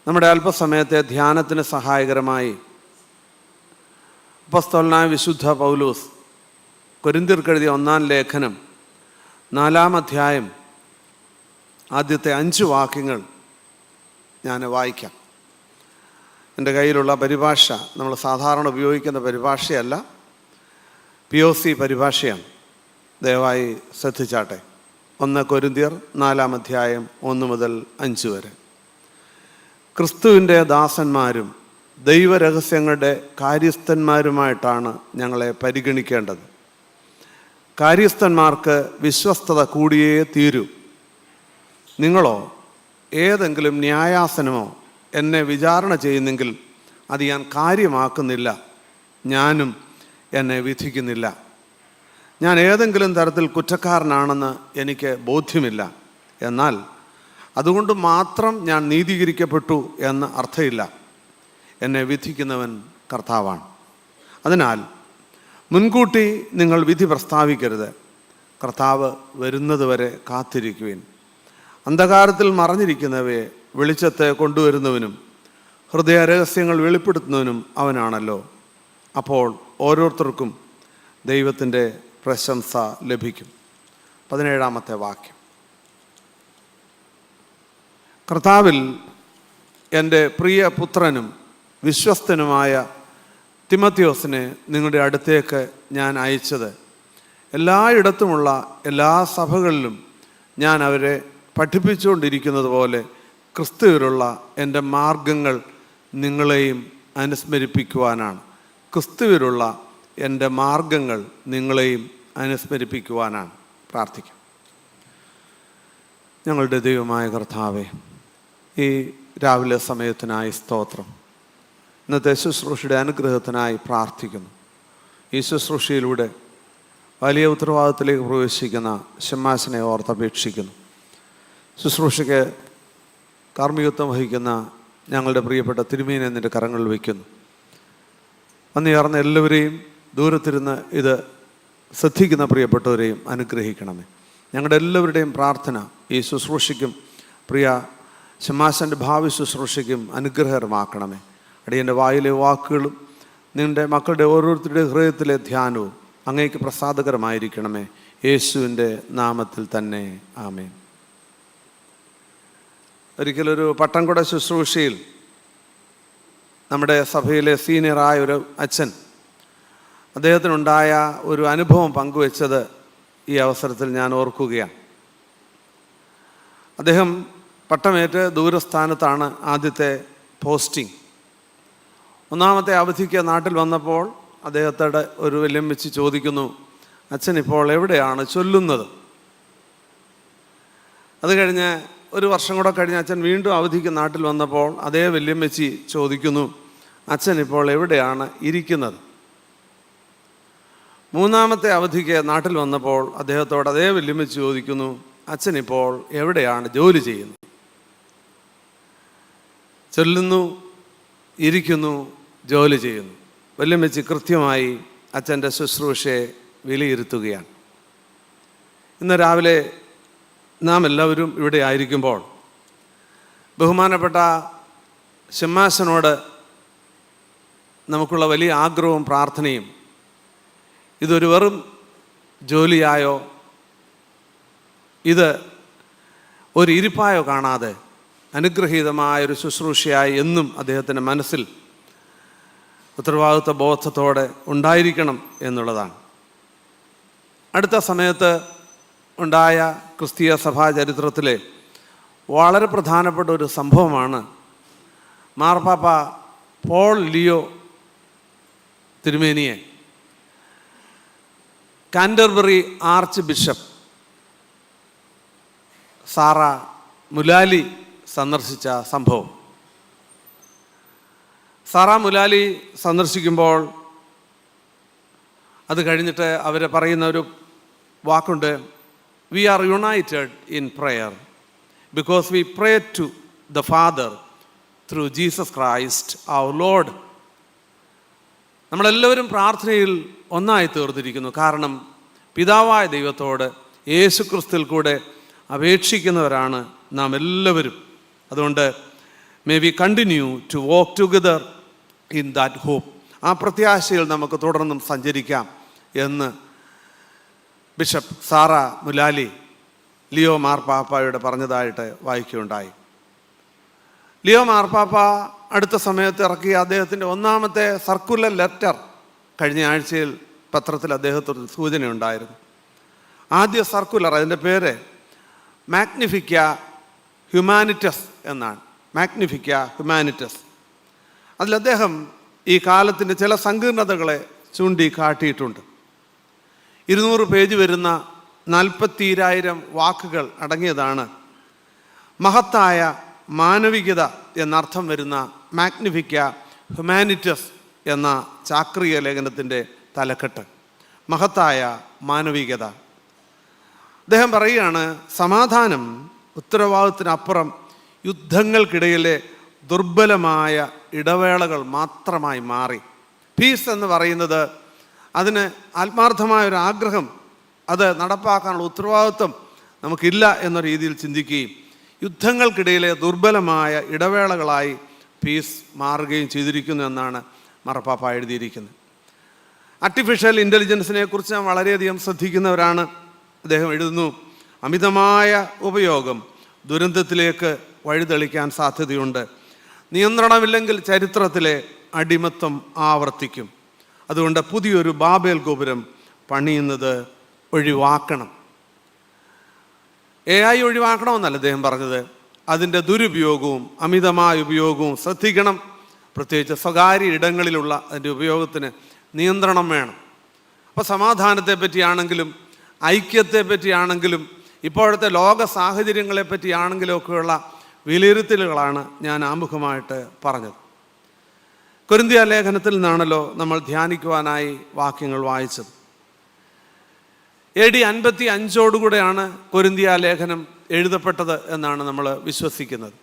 നമ്മുടെ അല്പസമയത്തെ ധ്യാനത്തിന് സഹായകരമായി അപ്പോസ്തലനായ വിശുദ്ധ പൗലോസ് കൊരിന്ത്യർക്കെഴുതിയ 1-ാം ലേഖനം 4-ാം അധ്യായം ആദ്യത്തെ 5 വാക്യങ്ങൾ ഞാൻ വായിക്കാം. എൻ്റെ കയ്യിലുള്ള പരിഭാഷ നമ്മൾ സാധാരണ ഉപയോഗിക്കുന്ന പരിഭാഷയല്ല, POC പരിഭാഷയാണ്. ദയവായി ശ്രദ്ധിച്ചാട്ടെ. 1 കൊരിന്ത്യർ 4-ാം അധ്യായം 1 മുതൽ 5 വരെ. ക്രിസ്തുവിൻ്റെ ദാസന്മാരും ദൈവരഹസ്യങ്ങളുടെ കാര്യസ്ഥന്മാരുമായിട്ടാണ് ഞങ്ങളെ പരിഗണിക്കേണ്ടത്. കാര്യസ്ഥന്മാർക്ക് വിശ്വസ്തത കൂടിയേ തീരൂ. നിങ്ങളോ ഏതെങ്കിലും ന്യായാസനമോ എന്നെ വിചാരണ ചെയ്യുന്നെങ്കിൽ അത് ഞാൻ കാര്യമാക്കുന്നില്ല, ഞാനും എന്നെ വിധിക്കുന്നില്ല. ഞാൻ ഏതെങ്കിലും തരത്തിൽ കുറ്റക്കാരനാണെന്ന് എനിക്ക് ബോധ്യമില്ല. എന്നാൽ അതുകൊണ്ട് മാത്രം ഞാൻ നീതീകരിക്കപ്പെട്ടു എന്ന് അർത്ഥമില്ല. എന്നെ വിധിക്കുന്നവൻ കർത്താവാണ്. അതിനാൽ മുൻകൂട്ടി നിങ്ങൾ വിധി പ്രസ്താവിക്കരുത്. കർത്താവ് വരുന്നതുവരെ കാത്തിരിക്കുവിൻ. അന്ധകാരത്തിൽ മറഞ്ഞിരിക്കുന്നവയെ വെളിച്ചത്തെ കൊണ്ടുവരുന്നവനും ഹൃദയ രഹസ്യങ്ങൾ വെളിപ്പെടുത്തുന്നവനും അവനാണല്ലോ. അപ്പോൾ ഓരോരുത്തർക്കും ദൈവത്തിൻ്റെ പ്രശംസ ലഭിക്കും. 17-ാമത്തെ വാക്യം. കർത്താവിൽ എൻ്റെ പ്രിയ പുത്രനും വിശ്വസ്തനുമായ തിമത്തിയോസിനെ നിങ്ങളുടെ അടുത്തേക്ക് ഞാൻ അയച്ചത് എല്ലായിടത്തുമുള്ള എല്ലാ സഭകളിലും ഞാൻ അവരെ പഠിപ്പിച്ചുകൊണ്ടിരിക്കുന്നത് പോലെ ക്രിസ്തുവിലുള്ള എൻ്റെ മാർഗങ്ങൾ നിങ്ങളെയും അനുസ്മരിപ്പിക്കുവാനാണ്. ക്രിസ്തുവിലുള്ള എൻ്റെ മാർഗങ്ങൾ നിങ്ങളെയും അനുസ്മരിപ്പിക്കുവാനാണ്. പ്രാർത്ഥിക്കാം. ഞങ്ങളുടെ ദൈവമായ കർത്താവേ, ഈ രാവിലെ സമയത്തിനായി സ്തോത്രം. ഇന്നത്തെ ശുശ്രൂഷയുടെ അനുഗ്രഹത്തിനായി പ്രാർത്ഥിക്കുന്നു. ഈ ശുശ്രൂഷയിലൂടെ വലിയ ഉത്തരവാദിത്തത്തിലേക്ക് പ്രവേശിക്കുന്ന ഷമ്മാസിനെ ഓർത്തപേക്ഷിക്കുന്നു. ശുശ്രൂഷയ്ക്ക് കാർമ്മികത്വം വഹിക്കുന്ന ഞങ്ങളുടെ പ്രിയപ്പെട്ട തിരുമേനി നിൻ്റെ കരങ്ങളിൽ വയ്ക്കുന്നു. വന്നുചേർന്ന എല്ലാവരെയും, ദൂരത്തിരുന്ന് ഇത് ശ്രദ്ധിക്കുന്ന പ്രിയപ്പെട്ടവരെയും അനുഗ്രഹിക്കണമേ. ഞങ്ങളുടെ എല്ലാവരുടെയും പ്രാർത്ഥന ഈ ശുശ്രൂഷയ്ക്കും പ്രിയ ഷമ്മാസിൻ്റെ ഭാവി ശുശ്രൂഷയ്ക്കും അനുഗ്രഹകരമാക്കണമേ. അടിയൻ്റെ വായിലെ വാക്കുകളും നിൻ്റെ മക്കളുടെ ഓരോരുത്തരുടെ ഹൃദയത്തിലെ ധ്യാനവും അങ്ങേക്ക് പ്രസാദകരമായിരിക്കണമേ. യേശുവിൻ്റെ നാമത്തിൽ തന്നെ ആമേൻ. ഒരിക്കലൊരു പട്ടംകുട ശുശ്രൂഷയിൽ നമ്മുടെ സഭയിലെ സീനിയറായ ഒരു അച്ഛൻ അദ്ദേഹത്തിനുണ്ടായ ഒരു അനുഭവം പങ്കുവെച്ചത് ഈ അവസരത്തിൽ ഞാൻ ഓർക്കുകയാണ്. അദ്ദേഹം പട്ടമേറ്റ് ദൂരസ്ഥാനത്താണ് ആദ്യത്തെ പോസ്റ്റിംഗ്. 1-ാമത്തെ അവധിക്ക് നാട്ടിൽ വന്നപ്പോൾ അദ്ദേഹത്തോട് ഒരു വല്യമ്മച്ചി ചോദിക്കുന്നു, അച്ഛൻ ഇപ്പോൾ എവിടെയാണ് ചൊല്ലുന്നത്? അത് കഴിഞ്ഞ് 1 വർഷം കൂടെ കഴിഞ്ഞ് അച്ഛൻ വീണ്ടും അവധിക്ക് നാട്ടിൽ വന്നപ്പോൾ അതേ വല്യമ്മച്ചി ചോദിക്കുന്നു, അച്ഛൻ ഇപ്പോൾ എവിടെയാണ് ഇരിക്കുന്നത്? 3-ാമത്തെ അവധിക്ക് നാട്ടിൽ വന്നപ്പോൾ അദ്ദേഹത്തോട് അതേ വല്യമ്മച്ചി ചോദിക്കുന്നു, അച്ഛൻ ഇപ്പോൾ എവിടെയാണ് ജോലി ചെയ്യുന്നത്? ചൊല്ലുന്നു, ഇരിക്കുന്നു, ജോലി ചെയ്യുന്നു. വല്യമ്മച്ചി കൃത്യമായി അച്ഛൻ്റെ ശുശ്രൂഷയെ വിലയിരുത്തുകയാണ്. ഇന്ന് രാവിലെ നാം എല്ലാവരും ഇവിടെ ആയിരിക്കുമ്പോൾ ബഹുമാനപ്പെട്ട ഷമ്മാസിനോട് നമുക്കുള്ള വലിയ ആഗ്രഹവും പ്രാർത്ഥനയും, ഇതൊരു വെറും ജോലിയായോ ഇത് ഒരു ഇരിപ്പായോ കാണാതെ അനുഗ്രഹീതമായൊരു ശുശ്രൂഷയായി എന്നും അദ്ദേഹത്തിൻ്റെ മനസ്സിൽ ഉത്തരവാദിത്വ ബോധത്തോടെ ഉണ്ടായിരിക്കണം എന്നുള്ളതാണ്. അടുത്ത സമയത്ത് ഉണ്ടായ ക്രിസ്തീയ സഭാ ചരിത്രത്തിലെ വളരെ പ്രധാനപ്പെട്ട ഒരു സംഭവമാണ് മാർപ്പാപ്പ പോൾ ലിയോ തിരുമേനിയെ കാൻറ്റർബറി ആർച്ച് ബിഷപ്പ് സാറ മുലാലി സന്ദർശിച്ച സംഭവം. സാറ മുലാലി സന്ദർശിക്കുമ്പോൾ അത് കഴിഞ്ഞിട്ട് അവർ പറയുന്ന ഒരു വാക്കുണ്ട്, we are united in prayer because we pray to the father through Jesus Christ our lord. നമ്മളെല്ലാവരും പ്രാർത്ഥനയിൽ ഒന്നായി തീർന്നിരിക്കുന്നു. കാരണം പിതാവായ ദൈവത്തോട് യേശുക്രിസ്തുവിൽ കൂടെ അപേക്ഷിക്കുന്നവരാണ് നാം എല്ലാവരും. അതുകൊണ്ട് May we continue to walk together in that hope. ആ പ്രത്യാശയിൽ നമുക്ക് തുടർന്നും സഞ്ചരിക്കാം എന്ന് ബിഷപ്പ് സാറ മുലാലി ലിയോ മാർപ്പാപ്പയോട് പറഞ്ഞതായിട്ട് വായിക്കുകയുണ്ടായി. ലിയോ മാർപ്പാപ്പ അടുത്ത സമയത്ത് ഇറക്കിയ അദ്ദേഹത്തിൻ്റെ ഒന്നാമത്തെ സർക്കുലർ ലെറ്റർ കഴിഞ്ഞ ആഴ്ചയിൽ പത്രത്തിൽ അദ്ദേഹത്തിന് സൂചനയുണ്ടായിരുന്നു. ആദ്യ സർക്കുലർ, അതിൻ്റെ പേര് മാഗ്നിഫിക്ക ഹ്യൂമാനിറ്റസ് എന്നാണ്. മാഗ്നിഫിക്ക ഹ്യൂമാനിറ്റസ്. അതിൽ അദ്ദേഹം ഈ കാലത്തിൻ്റെ ചില സങ്കീർണതകളെ ചൂണ്ടിക്കാട്ടിയിട്ടുണ്ട്. 200 പേജ് വരുന്ന 42,000 വാക്കുകൾ അടങ്ങിയതാണ് മഹത്തായ മാനവികത എന്നർത്ഥം വരുന്ന മാഗ്നിഫിക്ക ഹ്യൂമാനിറ്റസ് എന്ന ചാക്രിക ലേഖനത്തിൻ്റെ തലക്കെട്ട്. മഹത്തായ മാനവികത. അദ്ദേഹം പറയുകയാണ്, സമാധാനം ഉത്തരവാദിത്തത്തിനപ്പുറം യുദ്ധങ്ങൾക്കിടയിലെ ദുർബലമായ ഇടവേളകൾ മാത്രമായി മാറി. പീസ് എന്ന് പറയുന്നത് അതിന് ആത്മാർത്ഥമായൊരു ആഗ്രഹം, അത് നടപ്പാക്കാനുള്ള ഉത്തരവാദിത്വം നമുക്കില്ല എന്ന രീതിയിൽ ചിന്തിക്കുകയും യുദ്ധങ്ങൾക്കിടയിലെ ദുർബലമായ ഇടവേളകളായി പീസ് മാറുകയും ചെയ്തിരിക്കുന്നു എന്നാണ് മാർപ്പാപ്പ എഴുതിയിരിക്കുന്നത്. ആർട്ടിഫിഷ്യൽ ഇൻ്റലിജൻസിനെ കുറിച്ച് ഞാൻ വളരെയധികം ശ്രദ്ധിക്കുന്നവരാണ്. അദ്ദേഹം എഴുതുന്നു, അമിതമായ ഉപയോഗം ദുരന്തത്തിലേക്ക് വഴിതെളിക്കാൻ സാധ്യതയുണ്ട്. നിയന്ത്രണമില്ലെങ്കിൽ ചരിത്രത്തിലെ അടിമത്തം ആവർത്തിക്കും. അതുകൊണ്ട് പുതിയൊരു ബാബേൽ ഗോപുരം പണിയുന്നത് ഒഴിവാക്കണം. AI ഒഴിവാക്കണമെന്നല്ല അദ്ദേഹം പറഞ്ഞത്, അതിൻ്റെ ദുരുപയോഗവും അമിതമായ ഉപയോഗവും ശ്രദ്ധിക്കണം. പ്രത്യേകിച്ച് സ്വകാര്യ ഇടങ്ങളിലുള്ള അതിൻ്റെ ഉപയോഗത്തിന് നിയന്ത്രണം വേണം. അപ്പോൾ സമാധാനത്തെ പറ്റിയാണെങ്കിലും ഐക്യത്തെ പറ്റിയാണെങ്കിലും ഇപ്പോഴത്തെ ലോക സാഹചര്യങ്ങളെ പറ്റിയാണെങ്കിലും ഒക്കെയുള്ള വിലയിരുത്തലുകളാണ് ഞാൻ ആമുഖമായിട്ട് പറഞ്ഞത്. കൊരിന്ത്യ ലേഖനത്തിൽ നിന്നാണല്ലോ നമ്മൾ ധ്യാനിക്കുവാനായി വാക്യങ്ങൾ വായിച്ചത്. AD 55 കൊരിന്ത്യ ലേഖനം എഴുതപ്പെട്ടത് എന്നാണ് നമ്മൾ വിശ്വസിക്കുന്നത്.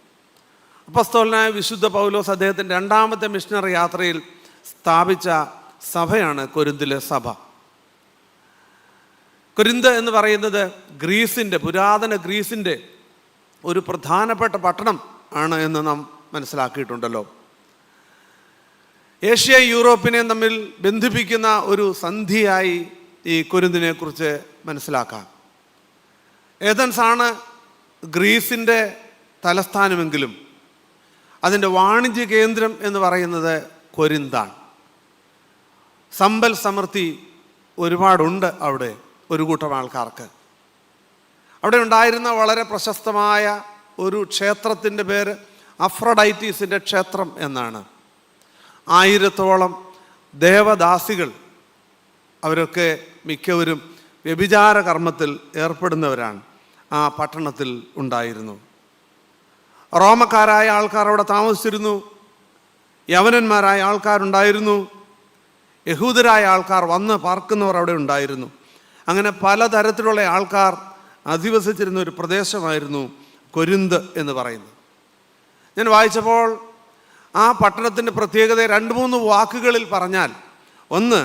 അപ്പോസ്തലനായ വിശുദ്ധ പൗലോസ് അദ്ദേഹത്തിൻ്റെ 2ാമത്തെ മിഷണറി യാത്രയിൽ സ്ഥാപിച്ച സഭയാണ് കൊരിന്തിലെ സഭ. കൊരിന്ത് എന്ന് പറയുന്നത് ഗ്രീസിൻ്റെ, പുരാതന ഗ്രീസിൻ്റെ ഒരു പ്രധാനപ്പെട്ട പട്ടണം ആണ് എന്ന് നാം മനസ്സിലാക്കിയിട്ടുണ്ടല്ലോ. ഏഷ്യയും യൂറോപ്പിനെയും തമ്മിൽ ബന്ധിപ്പിക്കുന്ന ഒരു സന്ധിയായി ഈ കൊരിന്തിനെ കുറിച്ച് മനസ്സിലാക്കാം. ഏഥൻസാണ് ഗ്രീസിൻ്റെ തലസ്ഥാനമെങ്കിലും അതിൻ്റെ വാണിജ്യ കേന്ദ്രം എന്ന് പറയുന്നത് കൊരിന്താണ്. സമ്പൽ സമൃദ്ധി ഒരുപാടുണ്ട് അവിടെ ഒരു കൂട്ടം ആൾക്കാർക്ക്. അവിടെ ഉണ്ടായിരുന്ന വളരെ പ്രശസ്തമായ ഒരു ക്ഷേത്രത്തിൻ്റെ പേര് അഫ്രഡൈറ്റീസിൻ്റെ ക്ഷേത്രം എന്നാണ്. 1000-ഓളം ദേവദാസികൾ, അവരൊക്കെ മിക്കവരും വ്യഭിചാര കർമ്മത്തിൽ ഏർപ്പെടുന്നവരാണ്, ആ പട്ടണത്തിൽ ഉണ്ടായിരുന്നു. റോമക്കാരായ ആൾക്കാർ അവിടെ താമസിച്ചിരുന്നു, യവനന്മാരായ ആൾക്കാരുണ്ടായിരുന്നു, യഹൂദരായ ആൾക്കാർ വന്ന് പാർക്കുന്നവർ അവിടെ ഉണ്ടായിരുന്നു. അങ്ങനെ പലതരത്തിലുള്ള ആൾക്കാർ അധിവസിച്ചിരുന്ന ഒരു പ്രദേശമായിരുന്നു കൊരിന്ത് എന്ന് പറയുന്നത്. ഞാൻ വായിച്ചപ്പോൾ ആ പട്ടണത്തിൻ്റെ പ്രത്യേകത 2-3 വാക്കുകളിൽ പറഞ്ഞാൽ, ഒന്ന്,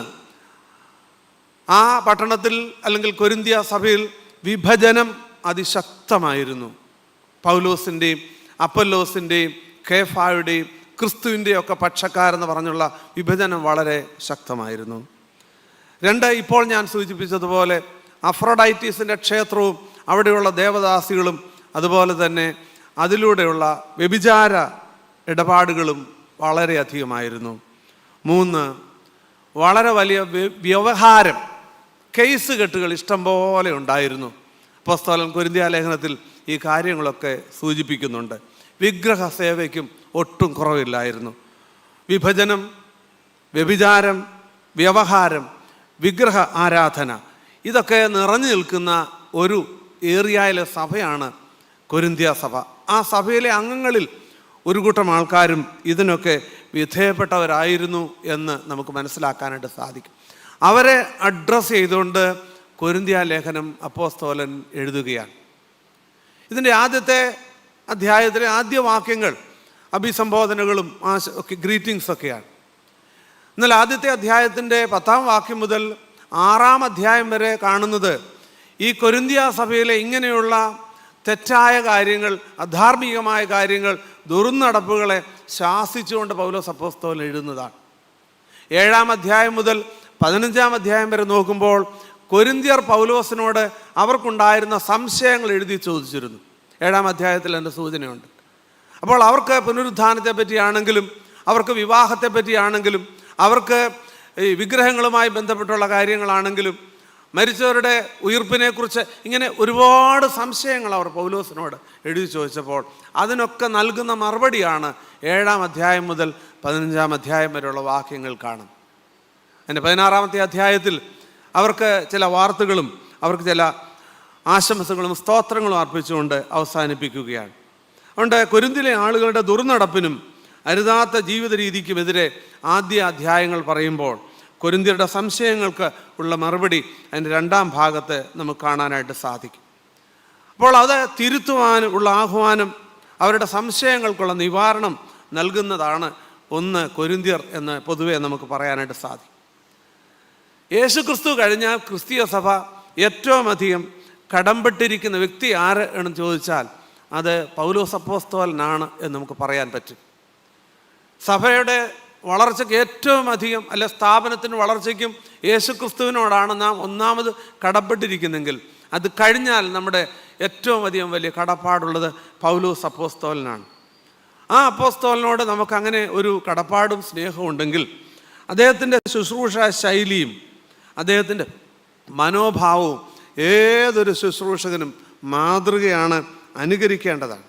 ആ പട്ടണത്തിൽ അല്ലെങ്കിൽ കൊരിന്ത്യ സഭയിൽ വിഭജനം അതിശക്തമായിരുന്നു. പൗലോസിൻ്റെയും അപ്പൊല്ലോസിൻ്റെയും കേഫായുടെയും ക്രിസ്തുവിൻ്റെയും ഒക്കെ പക്ഷക്കാരെന്ന് പറഞ്ഞുള്ള വിഭജനം വളരെ ശക്തമായിരുന്നു. 2, ഇപ്പോൾ ഞാൻ സൂചിപ്പിച്ചതുപോലെ അഫ്രഡൈറ്റീസിൻ്റെ ക്ഷേത്രവും അവിടെയുള്ള ദേവദാസികളും അതുപോലെ തന്നെ അതിലൂടെയുള്ള വ്യഭിചാര ഇടപാടുകളും വളരെയധികമായിരുന്നു. 3, വളരെ വലിയ വ്യവഹാരം, കേസ് കെട്ടുകൾ ഇഷ്ടം പോലെ ഉണ്ടായിരുന്നു. അപ്പോസ്തലൻ കൊരിന്ത്യ ലേഖനത്തിൽ ഈ കാര്യങ്ങളൊക്കെ സൂചിപ്പിക്കുന്നുണ്ട്. വിഗ്രഹ സേവയ്ക്കും ഒട്ടും കുറവില്ലായിരുന്നു. വിഭജനം, വ്യഭിചാരം, വ്യവഹാരം, വിഗ്രഹ ആരാധന, ഇതൊക്കെ നിറഞ്ഞു നിൽക്കുന്ന ഒരു ഏരിയയിലെ സഭയാണ് കൊരിന്ത്യ സഭ. ആ സഭയിലെ അംഗങ്ങളിൽ ഒരു കൂട്ടം ആൾക്കാരും ഇതിനൊക്കെ വിധേയപ്പെട്ടവരായിരുന്നു എന്ന് നമുക്ക് മനസ്സിലാക്കാനായിട്ട് സാധിക്കും. അവരെ അഡ്രസ്സ് ചെയ്തുകൊണ്ട് കൊരിന്ത്യ ലേഖനം അപ്പോസ്തലൻ എഴുതുകയാണ്. ഇതിൻ്റെ ആദ്യത്തെ അധ്യായത്തിലെ ആദ്യ വാക്യങ്ങൾ അഭിസംബോധനകളും ഗ്രീറ്റിംഗ്സ് ഒക്കെയാണ്. എന്നാൽ ആദ്യത്തെ അധ്യായത്തിൻ്റെ 10-ാം വാക്യം മുതൽ 6-ാം അധ്യായം വരെ കാണുന്നത് ഈ കൊരിന്ത്യ സഭയിലെ ഇങ്ങനെയുള്ള തെറ്റായ കാര്യങ്ങൾ, അധാർമികമായ കാര്യങ്ങൾ, ദുർനടപ്പുകളെ ശാസിച്ചുകൊണ്ട് പൗലോസ് അപ്പോസ്തലൻ എഴുതുന്നതാണ്. 7-ാം അധ്യായം മുതൽ 15-ാം അധ്യായം വരെ നോക്കുമ്പോൾ കൊരിന്ത്യർ പൗലോസിനോട് അവർക്കുണ്ടായിരുന്ന സംശയങ്ങൾ എഴുതി ചോദിച്ചിരുന്നു. 7-ാം അധ്യായത്തിൽ എൻ്റെ സൂചനയുണ്ട്. അപ്പോൾ അവർക്ക് പുനരുത്ഥാനത്തെ പറ്റിയാണെങ്കിലും, അവർക്ക് വിവാഹത്തെ പറ്റിയാണെങ്കിലും, അവർക്ക് ഈ വിഗ്രഹങ്ങളുമായി ബന്ധപ്പെട്ടുള്ള കാര്യങ്ങളാണെങ്കിലും, മരിച്ചവരുടെ ഉയിർപ്പിനെക്കുറിച്ച് ഇങ്ങനെ ഒരുപാട് സംശയങ്ങൾ അവർ പൗലോസിനോട് എഴുതി ചോദിച്ചപ്പോൾ അതിനൊക്കെ നൽകുന്ന മറുപടിയാണ് 7-ാം അധ്യായം മുതൽ 15-ാം അധ്യായം വരെയുള്ള വാക്യങ്ങൾ കാണും. അതിൻ്റെ 16-ാമത്തെ അധ്യായത്തിൽ അവർക്ക് ചില വാർത്തകളും അവർക്ക് ചില ആശംസകളും സ്തോത്രങ്ങളും അർപ്പിച്ചുകൊണ്ട് അവസാനിപ്പിക്കുകയാണ്. അതുകൊണ്ട് കൊരിന്തിലെ ആളുകളുടെ ദുർനടപ്പിനും അരുതാത്ത ജീവിത രീതിക്കുമെതിരെ ആദ്യ അധ്യായങ്ങൾ പറയുമ്പോൾ കൊരിന്ത്യരുടെ സംശയങ്ങൾക്ക് ഉള്ള മറുപടി അതിൻ്റെ 2-ാം ഭാഗത്ത് നമുക്ക് കാണാനായിട്ട് സാധിക്കും. അപ്പോൾ അത് തിരുത്തുവാനുള്ള ആഹ്വാനം, അവരുടെ സംശയങ്ങൾക്കുള്ള നിവാരണം നൽകുന്നതാണ് 1 കൊരിന്ത്യർ എന്ന് പൊതുവെ നമുക്ക് പറയാനായിട്ട് സാധിക്കും. യേശുക്രിസ്തു കഴിഞ്ഞാൽ ക്രിസ്തീയ സഭ ഏറ്റവും അധികം കടംപെട്ടിരിക്കുന്ന വ്യക്തി ആര് എന്ന് ചോദിച്ചാൽ അത് പൗലോസ് അപ്പോസ്തലനാണ് എന്ന് നമുക്ക് പറയാൻ പറ്റും. സഭയുടെ വളർച്ചയ്ക്ക് ഏറ്റവും അധികം, അല്ലെ സ്ഥാപനത്തിന് വളർച്ചയ്ക്കും യേശുക്രിസ്തുവിനോടാണ് നാം ഒന്നാമത് കടപ്പെട്ടിരിക്കുന്നെങ്കിൽ അത് കഴിഞ്ഞാൽ നമ്മുടെ ഏറ്റവും അധികം വലിയ കടപ്പാടുള്ളത് പൗലോസ് അപ്പോസ്തലനാണ്. ആ അപ്പോസ്തലനോട് നമുക്കങ്ങനെ ഒരു കടപ്പാടും സ്നേഹവും ഉണ്ടെങ്കിൽ അദ്ദേഹത്തിൻ്റെ ശുശ്രൂഷ ശൈലിയും അദ്ദേഹത്തിൻ്റെ മനോഭാവവും ഏതൊരു ശുശ്രൂഷകനും മാതൃകയാണ്, അനുകരിക്കേണ്ടതാണ്.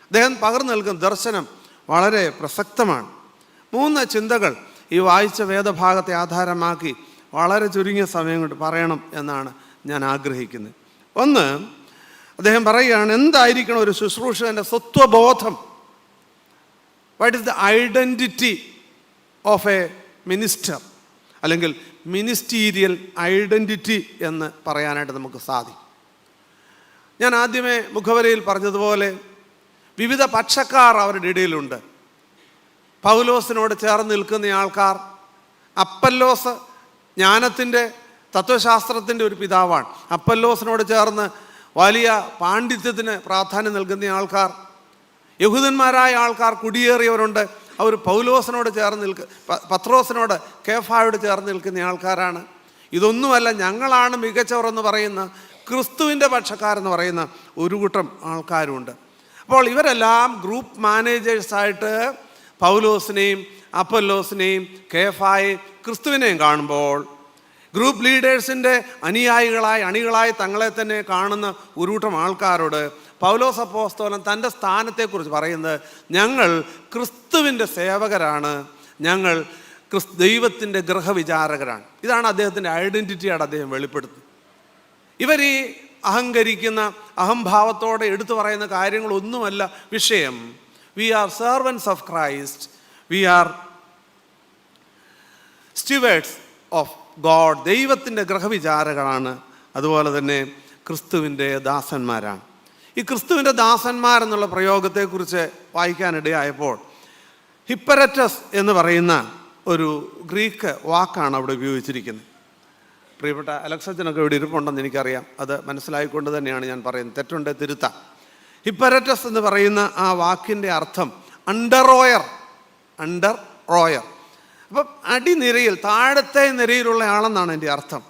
അദ്ദേഹം പകർന്നു നൽകുന്ന ദർശനം വളരെ പ്രസക്തമാണ്. 3 ചിന്തകൾ ഈ വായിച്ച വേദഭാഗത്തെ ആധാരമാക്കി വളരെ ചുരുങ്ങിയ സമയം കൊണ്ട് പറയണം എന്നാണ് ഞാൻ ആഗ്രഹിക്കുന്നത്. 1, അദ്ദേഹം പറയുകയാണ്, എന്തായിരിക്കണം ഒരു ശുശ്രൂഷകൻ്റെ സ്വത്വബോധം? What is the identity of a minister, അല്ലെങ്കിൽ മിനിസ്റ്റീരിയൽ ഐഡൻറ്റിറ്റി എന്ന് പറയാനായിട്ട് നമുക്ക് സാധിക്കും. ഞാൻ ആദ്യമേ മുഖവരയിൽ പറഞ്ഞതുപോലെ വിവിധ പക്ഷക്കാർ അവരുടെ ഇടയിലുണ്ട്. പൗലോസിനോട് ചേർന്ന് നിൽക്കുന്ന ആൾക്കാർ, അപ്പല്ലോസ് ജ്ഞാനത്തിൻ്റെ തത്വശാസ്ത്രത്തിൻ്റെ ഒരു പിതാവാണ്. അപ്പല്ലോസിനോട് ചേർന്ന് വലിയ പാണ്ഡിത്യത്തിന് പ്രാധാന്യം നൽകുന്ന ആൾക്കാർ, യഹൂദന്മാരായ ആൾക്കാർ കുടിയേറിയവരുണ്ട്. അവർ പൗലോസിനോട് ചേർന്ന് പത്രോസിനോട്, കേഫായോട് ചേർന്ന് നിൽക്കുന്ന ആൾക്കാരാണ്. ഇതൊന്നുമല്ല, ഞങ്ങളാണ് മികച്ചവരെന്ന് പറയുന്ന ക്രിസ്തുവിൻ്റെ പക്ഷക്കാരെന്ന് പറയുന്ന ഒരു കൂട്ടം ആൾക്കാരുമുണ്ട്. അപ്പോൾ ഇവരെല്ലാം ഗ്രൂപ്പ് മാനേജേഴ്സായിട്ട് പൗലോസിനെയും അപ്പൊല്ലോസിനെയും കേഫായെയും ക്രിസ്തുവിനെയും കാണുമ്പോൾ, ഗ്രൂപ്പ് ലീഡേഴ്സിൻ്റെ അണികളായി തങ്ങളെ തന്നെ കാണുന്ന ഒരു കൂട്ടം ആൾക്കാരോട് പൗലോസ് അപ്പോസ്തലൻ തൻ്റെ സ്ഥാനത്തെക്കുറിച്ച് പറയുന്നത്, ഞങ്ങൾ ക്രിസ്തുവിൻ്റെ സേവകരാണ്, ഞങ്ങൾ ദൈവത്തിൻ്റെ ഗൃഹവിചാരകരാണ്. ഇതാണ് അദ്ദേഹത്തിൻ്റെ ഐഡൻറ്റിറ്റിയാണ് അദ്ദേഹം വെളിപ്പെടുത്തുന്നത്. ഇവർ ഈ അഹങ്കരിക്കുന്ന, അഹംഭാവത്തോടെ എടുത്തു പറയുന്ന കാര്യങ്ങളൊന്നുമല്ല വിഷയം. We are servants of Christ, we are stewards of God. ദൈവത്തിൻ്റെ ഗൃഹവിചാരകരാണ്, അതുപോലെ തന്നെ ക്രിസ്തുവിൻ്റെ ദാസന്മാരാണ്. ഈ ക്രിസ്തുവിൻ്റെ ദാസന്മാരെന്നുള്ള പ്രയോഗത്തെക്കുറിച്ച് വായിക്കാനിടയായപ്പോൾ ഹിപ്പരറ്റസ് എന്ന് പറയുന്ന ഒരു ഗ്രീക്ക് വാക്കാണ് അവിടെ ഉപയോഗിച്ചിരിക്കുന്നത്. പ്രിയപ്പെട്ട അലക്സച്ചനൊക്കെ ഇവിടെ ഇരിപ്പുണ്ടെന്ന് എനിക്കറിയാം. അത് മനസ്സിലായിക്കൊണ്ട് തന്നെയാണ് ഞാൻ പറയുന്നത്. തെറ്റുണ്ട്, തിരുത്താം. ഹിപ്പരറ്റസ് എന്ന് പറയുന്ന ആ വാക്കിൻ്റെ അർത്ഥം അണ്ടർ റോയർ. അപ്പം അടിനിരയിൽ, താഴത്തെ നിരയിലുള്ള ആളെന്നാണ് എൻ്റെ അർത്ഥം.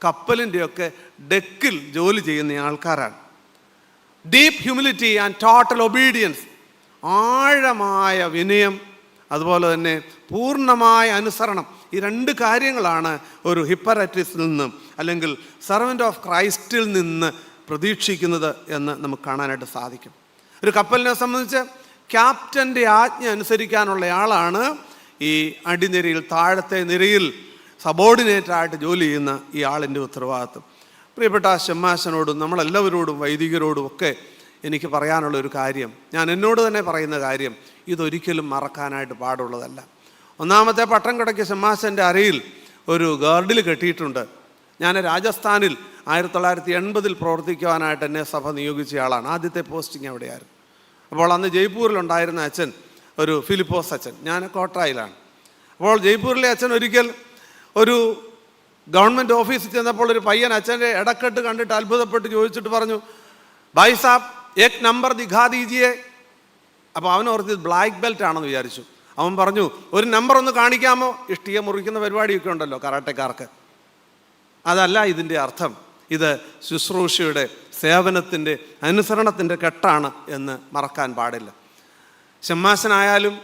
കപ്പലിൻ്റെയൊക്കെ ഡെക്കിൽ ജോലി ചെയ്യുന്ന ആൾക്കാരാണ്. Deep humility and total obedience, ആഴമായ വിനയം, അതുപോലെ തന്നെ പൂർണ്ണമായ അനുസരണം. ഈ 2 കാര്യങ്ങളാണ് ഒരു ഹിപ്പരറ്റിസിൽ നിന്നും, അല്ലെങ്കിൽ സെർവൻ്റ് ഓഫ് ക്രൈസ്റ്റിൽ നിന്ന് പ്രതീക്ഷിക്കുന്നത് എന്ന് നമുക്ക് കാണാനായിട്ട് സാധിക്കും. ഒരു കപ്പലിനെ സംബന്ധിച്ച് ക്യാപ്റ്റൻ്റെ ആജ്ഞ അനുസരിക്കാനുള്ള ആളാണ് ഈ അടിനിരയിൽ, താഴത്തെ നിരയിൽ സബോർഡിനേറ്റായിട്ട് ജോലി ചെയ്യുന്ന ഈ ആളിൻ്റെ ഉത്തരവാദിത്വം. പ്രിയപ്പെട്ട ഷമ്മാശനോടും നമ്മളെല്ലാവരോടും വൈദികരോടും ഒക്കെ എനിക്ക് പറയാനുള്ള ഒരു കാര്യം, ഞാൻ എന്നോട് തന്നെ പറയുന്ന കാര്യം, ഇതൊരിക്കലും മറക്കാനായിട്ട് പാടുള്ളതല്ല. ഒന്നാമത്തെ പട്ടം കിടക്കിയ ഷമ്മാശൻ്റെ അരയിൽ ഒരു ഗാർഡിൽ കെട്ടിയിട്ടുണ്ട്. ഞാൻ രാജസ്ഥാനിൽ 1980 പ്രവർത്തിക്കുവാനായിട്ട് എന്നെ സഭ നിയോഗിച്ചയാളാണ്. ആദ്യത്തെ പോസ്റ്റിംഗ് അവിടെയായിരുന്നു. അപ്പോൾ അന്ന് ജയ്പൂരിലുണ്ടായിരുന്ന അച്ഛൻ ഒരു ഫിലിപ്പോസ് അച്ഛൻ, ഞാൻ കോട്ടായിലാണ്. അപ്പോൾ ജയ്പൂരിലെ അച്ഛൻ ഒരിക്കൽ ഒരു ഗവൺമെൻറ് ഓഫീസിൽ ചെന്നപ്പോൾ ഒരു പയ്യൻ അച്ഛൻ്റെ ഇടക്കെട്ട് കണ്ടിട്ട് അത്ഭുതപ്പെട്ട് ചോദിച്ചിട്ട് പറഞ്ഞു, ഭായ് സാബ് ഏക് നമ്പർ ദിഖാ ദീജിയെ. അപ്പോൾ അവൻ ഓർത്ത് ബ്ലാക്ക് ബെൽറ്റ് ആണെന്ന് വിചാരിച്ചു. അവൻ പറഞ്ഞു, ഒരു നമ്പർ ഒന്ന് കാണിക്കാമോ? ഇഷ്ടിക മുറിക്കുന്ന പരിപാടിയൊക്കെ ഉണ്ടല്ലോ കരാട്ടക്കാർക്ക്. അതല്ല ഇതിൻ്റെ അർത്ഥം. ഇത് ശുശ്രൂഷയുടെ, സേവനത്തിൻ്റെ, അനുസരണത്തിൻ്റെ കെട്ടാണ് എന്ന് മറക്കാൻ പാടില്ല. ശമ്മാശനായാലും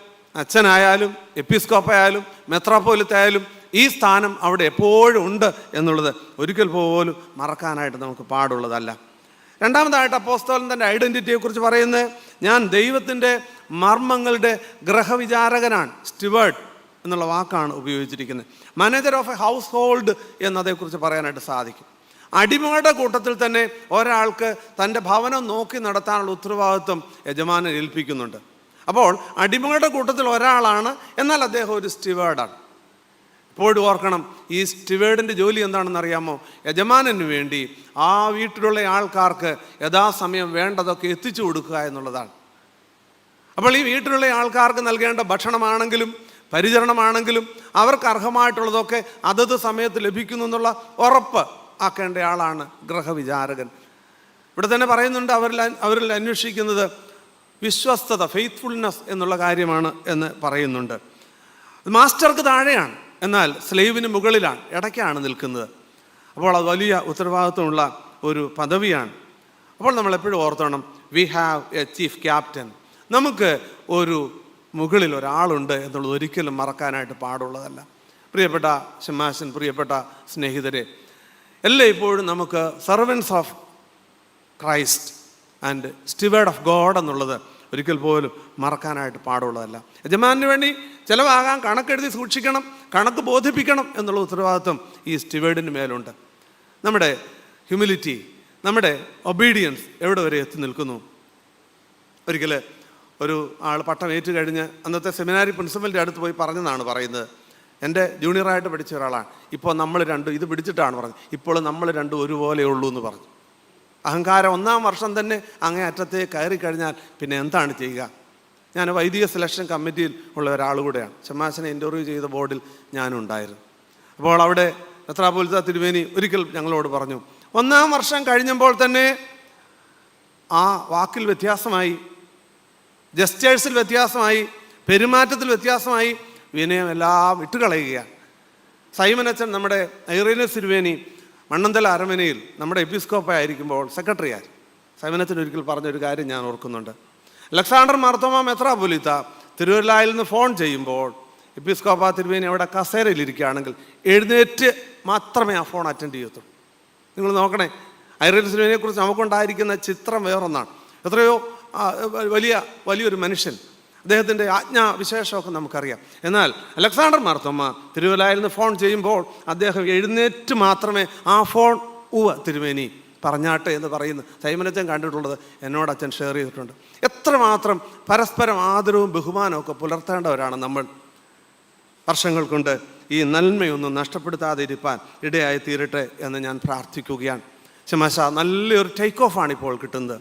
അച്ഛനായാലും എപ്പിസ്കോപ്പായാലും മെത്രാപ്പോലിത്തായാലും ഈ സ്ഥാനം അവിടെ എപ്പോഴും ഉണ്ട് എന്നുള്ളത് ഒരിക്കൽ പോലും മറക്കാനായിട്ട് നമുക്ക് പാടുള്ളതല്ല. രണ്ടാമതായിട്ട് അപ്പോസ്തലൻ തൻ്റെ ഐഡൻറ്റിറ്റിയെക്കുറിച്ച് പറയുന്നത്, ഞാൻ ദൈവത്തിൻ്റെ മർമ്മങ്ങളുടെ ഗ്രഹവിചാരകനാണ്. സ്റ്റുവേർഡ് എന്നുള്ള വാക്കാണ് ഉപയോഗിച്ചിരിക്കുന്നത്. Manager of a household എന്നതേക്കുറിച്ച് പറയാനായിട്ട് സാധിക്കും. അടിമകളുടെ കൂട്ടത്തിൽ തന്നെ ഒരാൾക്ക് തൻ്റെ ഭവനം നോക്കി നടത്താനുള്ള ഉത്തരവാദിത്വം യജമാനൻ ഏൽപ്പിക്കുന്നുണ്ട്. അപ്പോൾ അടിമകളുടെ കൂട്ടത്തിൽ ഒരാളാണ്, എന്നാൽ അദ്ദേഹം ഒരു സ്റ്റുവേർഡാണ്. എപ്പോഴും ഓർക്കണം, ഈ സ്റ്റുവേർഡിൻ്റെ ജോലി എന്താണെന്ന് അറിയാമോ? യജമാനന് വേണ്ടി ആ വീട്ടിലുള്ള ആൾക്കാർക്ക് യഥാസമയം വേണ്ടതൊക്കെ എത്തിച്ചു കൊടുക്കുക എന്നുള്ളതാണ്. അപ്പോൾ ഈ വീട്ടിലുള്ള ആൾക്കാർക്ക് നൽകേണ്ട ഭക്ഷണമാണെങ്കിലും പരിചരണമാണെങ്കിലും അവർക്ക് അർഹമായിട്ടുള്ളതൊക്കെ അതത് സമയത്ത് ലഭിക്കുന്നു എന്നുള്ള ഉറപ്പ് ആക്കേണ്ട ആളാണ് ഗൃഹവിചാരകൻ. ഇവിടെ തന്നെ പറയുന്നുണ്ട്, അവരിൽ അന്വേഷിക്കുന്നത് വിശ്വസ്തത, ഫെയ്ത്ത്ഫുൾനെസ് എന്നുള്ള കാര്യമാണ് എന്ന് പറയുന്നുണ്ട്. മാസ്റ്റർക്ക് താഴെയാണ്, എന്നാൽ സ്ലേവിന് മുകളിലാണ്, ഇടയ്ക്കാണ് നിൽക്കുന്നത്. അപ്പോൾ അത് വലിയ ഉത്തരവാദിത്വമുള്ള ഒരു പദവിയാണ്. അപ്പോൾ നമ്മളെപ്പോഴും ഓർത്തോണം, we have a chief captain. നമുക്ക് ഒരു മുകളിൽ ഒരാളുണ്ട് എന്നുള്ളത് ഒരിക്കലും മറക്കാനായിട്ട് പാടുള്ളതല്ല. പ്രിയപ്പെട്ട ശമ്മാശൻ, പ്രിയപ്പെട്ട സ്നേഹിതരെ, എല്ലായ്പ്പോഴും നമുക്ക് servants of Christ and steward of God എന്നുള്ളത് ഒരിക്കൽ പോലും മറക്കാനായിട്ട് പാടുള്ളതല്ല. യജമാനു വേണ്ടി ചിലവാകാൻ കണക്കെഴുതി സൂക്ഷിക്കണം, കണക്ക് ബോധിപ്പിക്കണം എന്നുള്ള ഉത്തരവാദിത്വം ഈ സ്റ്റുവേർഡിന് മേലുണ്ട്. നമ്മുടെ ഹ്യൂമിലിറ്റി, നമ്മുടെ ഒബീഡിയൻസ് എവിടെ വരെ എത്തി നിൽക്കുന്നു? ഒരിക്കൽ ഒരു ആൾ പട്ടം ഏറ്റു കഴിഞ്ഞ് അന്നത്തെ സെമിനാരി പ്രിൻസിപ്പലിൻ്റെ അടുത്ത് പോയി പറഞ്ഞെന്നാണ് പറയുന്നത്. എൻ്റെ ജൂനിയറായിട്ട് പഠിച്ച ഒരാളാണ്. ഇപ്പോൾ നമ്മൾ രണ്ടും ഇത് പിടിച്ചിട്ടാണ് പറഞ്ഞത്, ഇപ്പോൾ നമ്മൾ രണ്ടും ഒരുപോലെ ഉള്ളൂ എന്ന് പറഞ്ഞു. അഹങ്കാരം 1-ാം വർഷം തന്നെ അങ്ങേ അറ്റത്തെ കയറി കഴിഞ്ഞാൽ പിന്നെ എന്താണ് ചെയ്യുക? ഞാൻ വൈദിക സെലക്ഷൻ കമ്മിറ്റിയിൽ ഉള്ള ഒരാൾ കൂടെയാണ്. ശമ്മാശനെ ഇൻ്റർവ്യൂ ചെയ്ത ബോർഡിൽ ഞാനും ഉണ്ടായിരുന്നു. അപ്പോൾ അവിടെ മെത്രാപ്പോലീത്ത തിരുമേനി ഒരിക്കൽ ഞങ്ങളോട് പറഞ്ഞു, 1-ാം വർഷം കഴിഞ്ഞപ്പോൾ തന്നെ ആ വാക്കിൽ വ്യത്യാസമായി, ജസ്റ്റേഴ്സിൽ വ്യത്യാസമായി, പെരുമാറ്റത്തിൽ വ്യത്യാസമായി, വിനയം എല്ലാം വിട്ടുകളയുകയാണ്. സൈമൻ അച്ഛൻ, നമ്മുടെ ഐറേനിയസ് തിരുമേനി മണ്ണന്തല അരമനയിൽ നമ്മുടെ എപ്പിസ്കോപ്പായിരിക്കുമ്പോൾ സെക്രട്ടറിയായി. സൈമൻ അച്ഛൻ ഒരിക്കൽ പറഞ്ഞൊരു കാര്യം ഞാൻ ഓർക്കുന്നുണ്ട്. അലക്സാണ്ടർ മാർത്തോമ മെത്രാപ്പൊലീത്ത തിരുവല്ലായിൽ നിന്ന് ഫോൺ ചെയ്യുമ്പോൾ എപ്പിസ്കോപ്പ തിരുമേനി അവിടെ കസേരയിലിരിക്കുകയാണെങ്കിൽ എഴുന്നേറ്റ് മാത്രമേ ആ ഫോൺ അറ്റൻഡ് ചെയ്യത്തുള്ളൂ. നിങ്ങൾ നോക്കണേ, ഐറേനിയസ് തിരുമേനിയെക്കുറിച്ച് നമുക്കുണ്ടായിരിക്കുന്ന ചിത്രം വേറൊന്നാണ്. എത്രയോ വലിയൊരു മനുഷ്യൻ, അദ്ദേഹത്തിൻ്റെ ആജ്ഞാവിശേഷമൊക്കെ നമുക്കറിയാം. എന്നാൽ അലക്സാണ്ടർ മാർത്തോമ തിരുവല്ലായിൽ നിന്ന് ഫോൺ ചെയ്യുമ്പോൾ അദ്ദേഹം എഴുന്നേറ്റ് മാത്രമേ ആ ഫോൺ തിരുമേനി പറഞ്ഞാട്ടെ എന്ന് പറയുന്നു. സൈമനച്ചൻ കണ്ടിട്ടുള്ളത് എന്നോട് അച്ഛൻ ഷെയർ ചെയ്തിട്ടുണ്ട്. എത്രമാത്രം പരസ്പരം ആദരവും ബഹുമാനവും ഒക്കെ പുലർത്തേണ്ടവരാണ് നമ്മൾ. വർഷങ്ങൾ കൊണ്ട് ഈ നന്മയൊന്നും നഷ്ടപ്പെടുത്താതെ ഇരിപ്പാൻ ഇടയായി തീരട്ടെ എന്ന് ഞാൻ പ്രാർത്ഥിക്കുകയാണ്. ശമാശ നല്ലൊരു ടേക്ക് ഓഫാണ് ഇപ്പോൾ കിട്ടുന്നത്.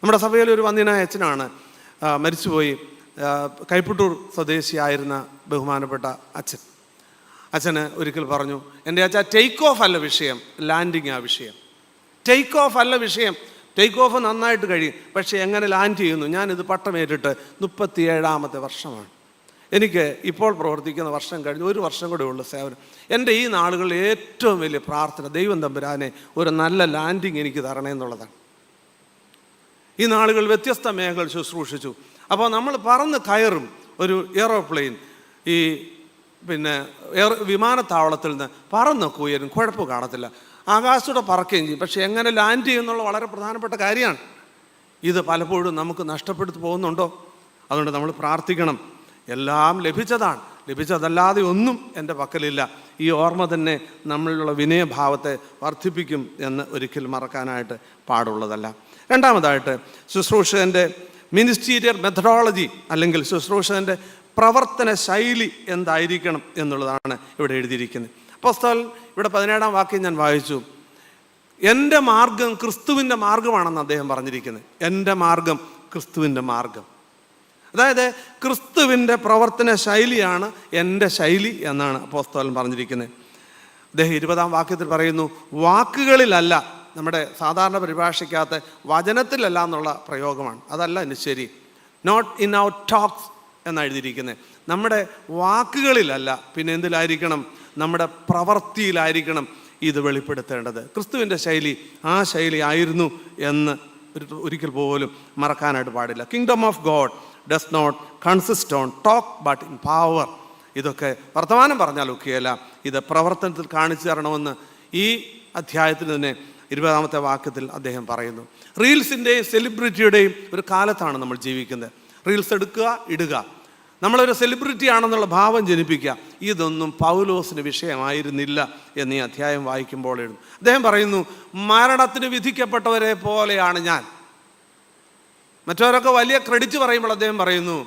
നമ്മുടെ സഭയിലെ ഒരു വന്ധ്യനായ അച്ഛനാണ്, മരിച്ചുപോയി, കൈപ്പുട്ടൂർ സ്വദേശിയായിരുന്ന ബഹുമാനപ്പെട്ട അച്ഛൻ. അച്ഛന് ഒരിക്കൽ പറഞ്ഞു, എൻ്റെ അച്ഛാ, ടേക്ക് ഓഫ് അല്ല വിഷയം, ലാൻഡിങ് ആ വിഷയം. ടേക്ക് ഓഫ് അല്ല വിഷയം, ടേക്ക് ഓഫ് നന്നായിട്ട് കഴിയും, പക്ഷേ എങ്ങനെ ലാൻഡ് ചെയ്യുന്നു? ഞാനിത് പട്ടമേറ്റിട്ട് 37ാമത്തെ വർഷമാണ്. എനിക്ക് ഇപ്പോൾ പ്രവർത്തിക്കുന്ന വർഷം കഴിഞ്ഞ് 1 വർഷം കൂടെ ഉള്ള സേവനം. എൻ്റെ ഈ നാളുകളിൽ ഏറ്റവും വലിയ പ്രാർത്ഥന, ദൈവം തമ്പുരാനെ ഒരു നല്ല ലാൻഡിങ് എനിക്ക് തരണേ എന്നുള്ളതാണ്. ഈ നാളുകൾ വ്യത്യസ്ത മേഖലകൾ ശുശ്രൂഷിച്ചു. അപ്പോൾ നമ്മൾ പറന്ന് കയറും ഒരു എയറോപ്ലെയിൻ, ഈ വിമാനത്താവളത്തിൽ നിന്ന് പറന്നൊക്കെ ഉയരും, കുഴപ്പം കാണത്തില്ല, ആകാശത്തൂടെ പറക്കുകയും ചെയ്യും. പക്ഷേ എങ്ങനെ ലാൻഡ് ചെയ്യുന്നുള്ള വളരെ പ്രധാനപ്പെട്ട കാര്യമാണ്. ഇത് പലപ്പോഴും നമുക്ക് നഷ്ടപ്പെടുത്തി പോകുന്നുണ്ടോ? അതുകൊണ്ട് നമ്മൾ പ്രാർത്ഥിക്കണം. എല്ലാം ലഭിച്ചതാണ്, ലഭിച്ചതല്ലാതെ ഒന്നും എൻ്റെ പക്കലില്ല. ഈ ഓർമ്മ തന്നെ നമ്മളിലുള്ള വിനയഭാവത്തെ വർദ്ധിപ്പിക്കും എന്ന് ഒരിക്കലും മറക്കാനായിട്ട് പാടുള്ളതല്ല. രണ്ടാമതായിട്ട് ശുശ്രൂഷകൻ്റെ മിനിസ്റ്റീരിയൽ മെത്തഡോളജി അല്ലെങ്കിൽ ശുശ്രൂഷകൻ്റെ പ്രവർത്തന ശൈലി എന്തായിരിക്കണം എന്നുള്ളതാണ് ഇവിടെ എഴുതിയിരിക്കുന്നത്. അപ്പോസ്തലൻ ഇവിടെ 17ാം വാക്യം ഞാൻ വായിച്ചു. എൻ്റെ മാർഗം ക്രിസ്തുവിൻ്റെ മാർഗമാണെന്ന് അദ്ദേഹം പറഞ്ഞിരിക്കുന്നത്. എൻ്റെ മാർഗം ക്രിസ്തുവിൻ്റെ മാർഗം, അതായത് ക്രിസ്തുവിൻ്റെ പ്രവർത്തന ശൈലിയാണ് എൻ്റെ ശൈലി എന്നാണ് അപ്പോസ്തലൻ പറഞ്ഞിരിക്കുന്നത്. അദ്ദേഹം 20ാം വാക്യത്തിൽ പറയുന്നു, വാക്കുകളിലല്ല നമ്മുടെ സാധാരണ പരിഭാഷയ്ക്കകത്ത് വചനത്തിലല്ല എന്നുള്ള പ്രയോഗമാണ്. അതല്ല ഇനി ശരി. നോട്ട് ഇൻ അവർ ടോക്സ് എന്നെഴുതിയിരിക്കുന്നത്. നമ്മുടെ വാക്കുകളിലല്ല, പിന്നെ എന്തിലായിരിക്കണം? നമ്മുടെ പ്രവൃത്തിയിലായിരിക്കണം ഇത് വെളിപ്പെടുത്തേണ്ടത്. ക്രിസ്തുവിൻ്റെ ശൈലി ആ ശൈലി ആയിരുന്നു എന്ന് ഒരിക്കൽ പോലും മറക്കാനായിട്ട് പാടില്ല. Kingdom of God does not consist on talk but in power. ഇതൊക്കെ വർത്തമാനം പറഞ്ഞാൽ ഒക്കെയല്ല, ഇത് പ്രവർത്തനത്തിൽ കാണിച്ചു തരണമെന്ന് ഈ അധ്യായത്തിൽ തന്നെ 20-ാമത്തെ വാക്യത്തിൽ അദ്ദേഹം പറയുന്നു. റീൽസിൻ്റെയും സെലിബ്രിറ്റിയുടെയും ഒരു കാലത്താണ് നമ്മൾ ജീവിക്കുന്നത്. റീൽസ് എടുക്കുക, ഇടുക, നമ്മളൊരു സെലിബ്രിറ്റി ആണെന്നുള്ള ഭാവം ജനിപ്പിക്കുക. ഇതൊന്നും പൗലോസിന് വിഷയമായിരുന്നില്ല എന്ന് ഈ അധ്യായം വായിക്കുമ്പോൾ എഴുതും. അദ്ദേഹം പറയുന്നു, മരണത്തിന് വിധിക്കപ്പെട്ടവരെ പോലെയാണ് ഞാൻ. മറ്റവരൊക്കെ വലിയ ക്രെഡിറ്റ് പറയുമ്പോൾ അദ്ദേഹം പറയുന്നു,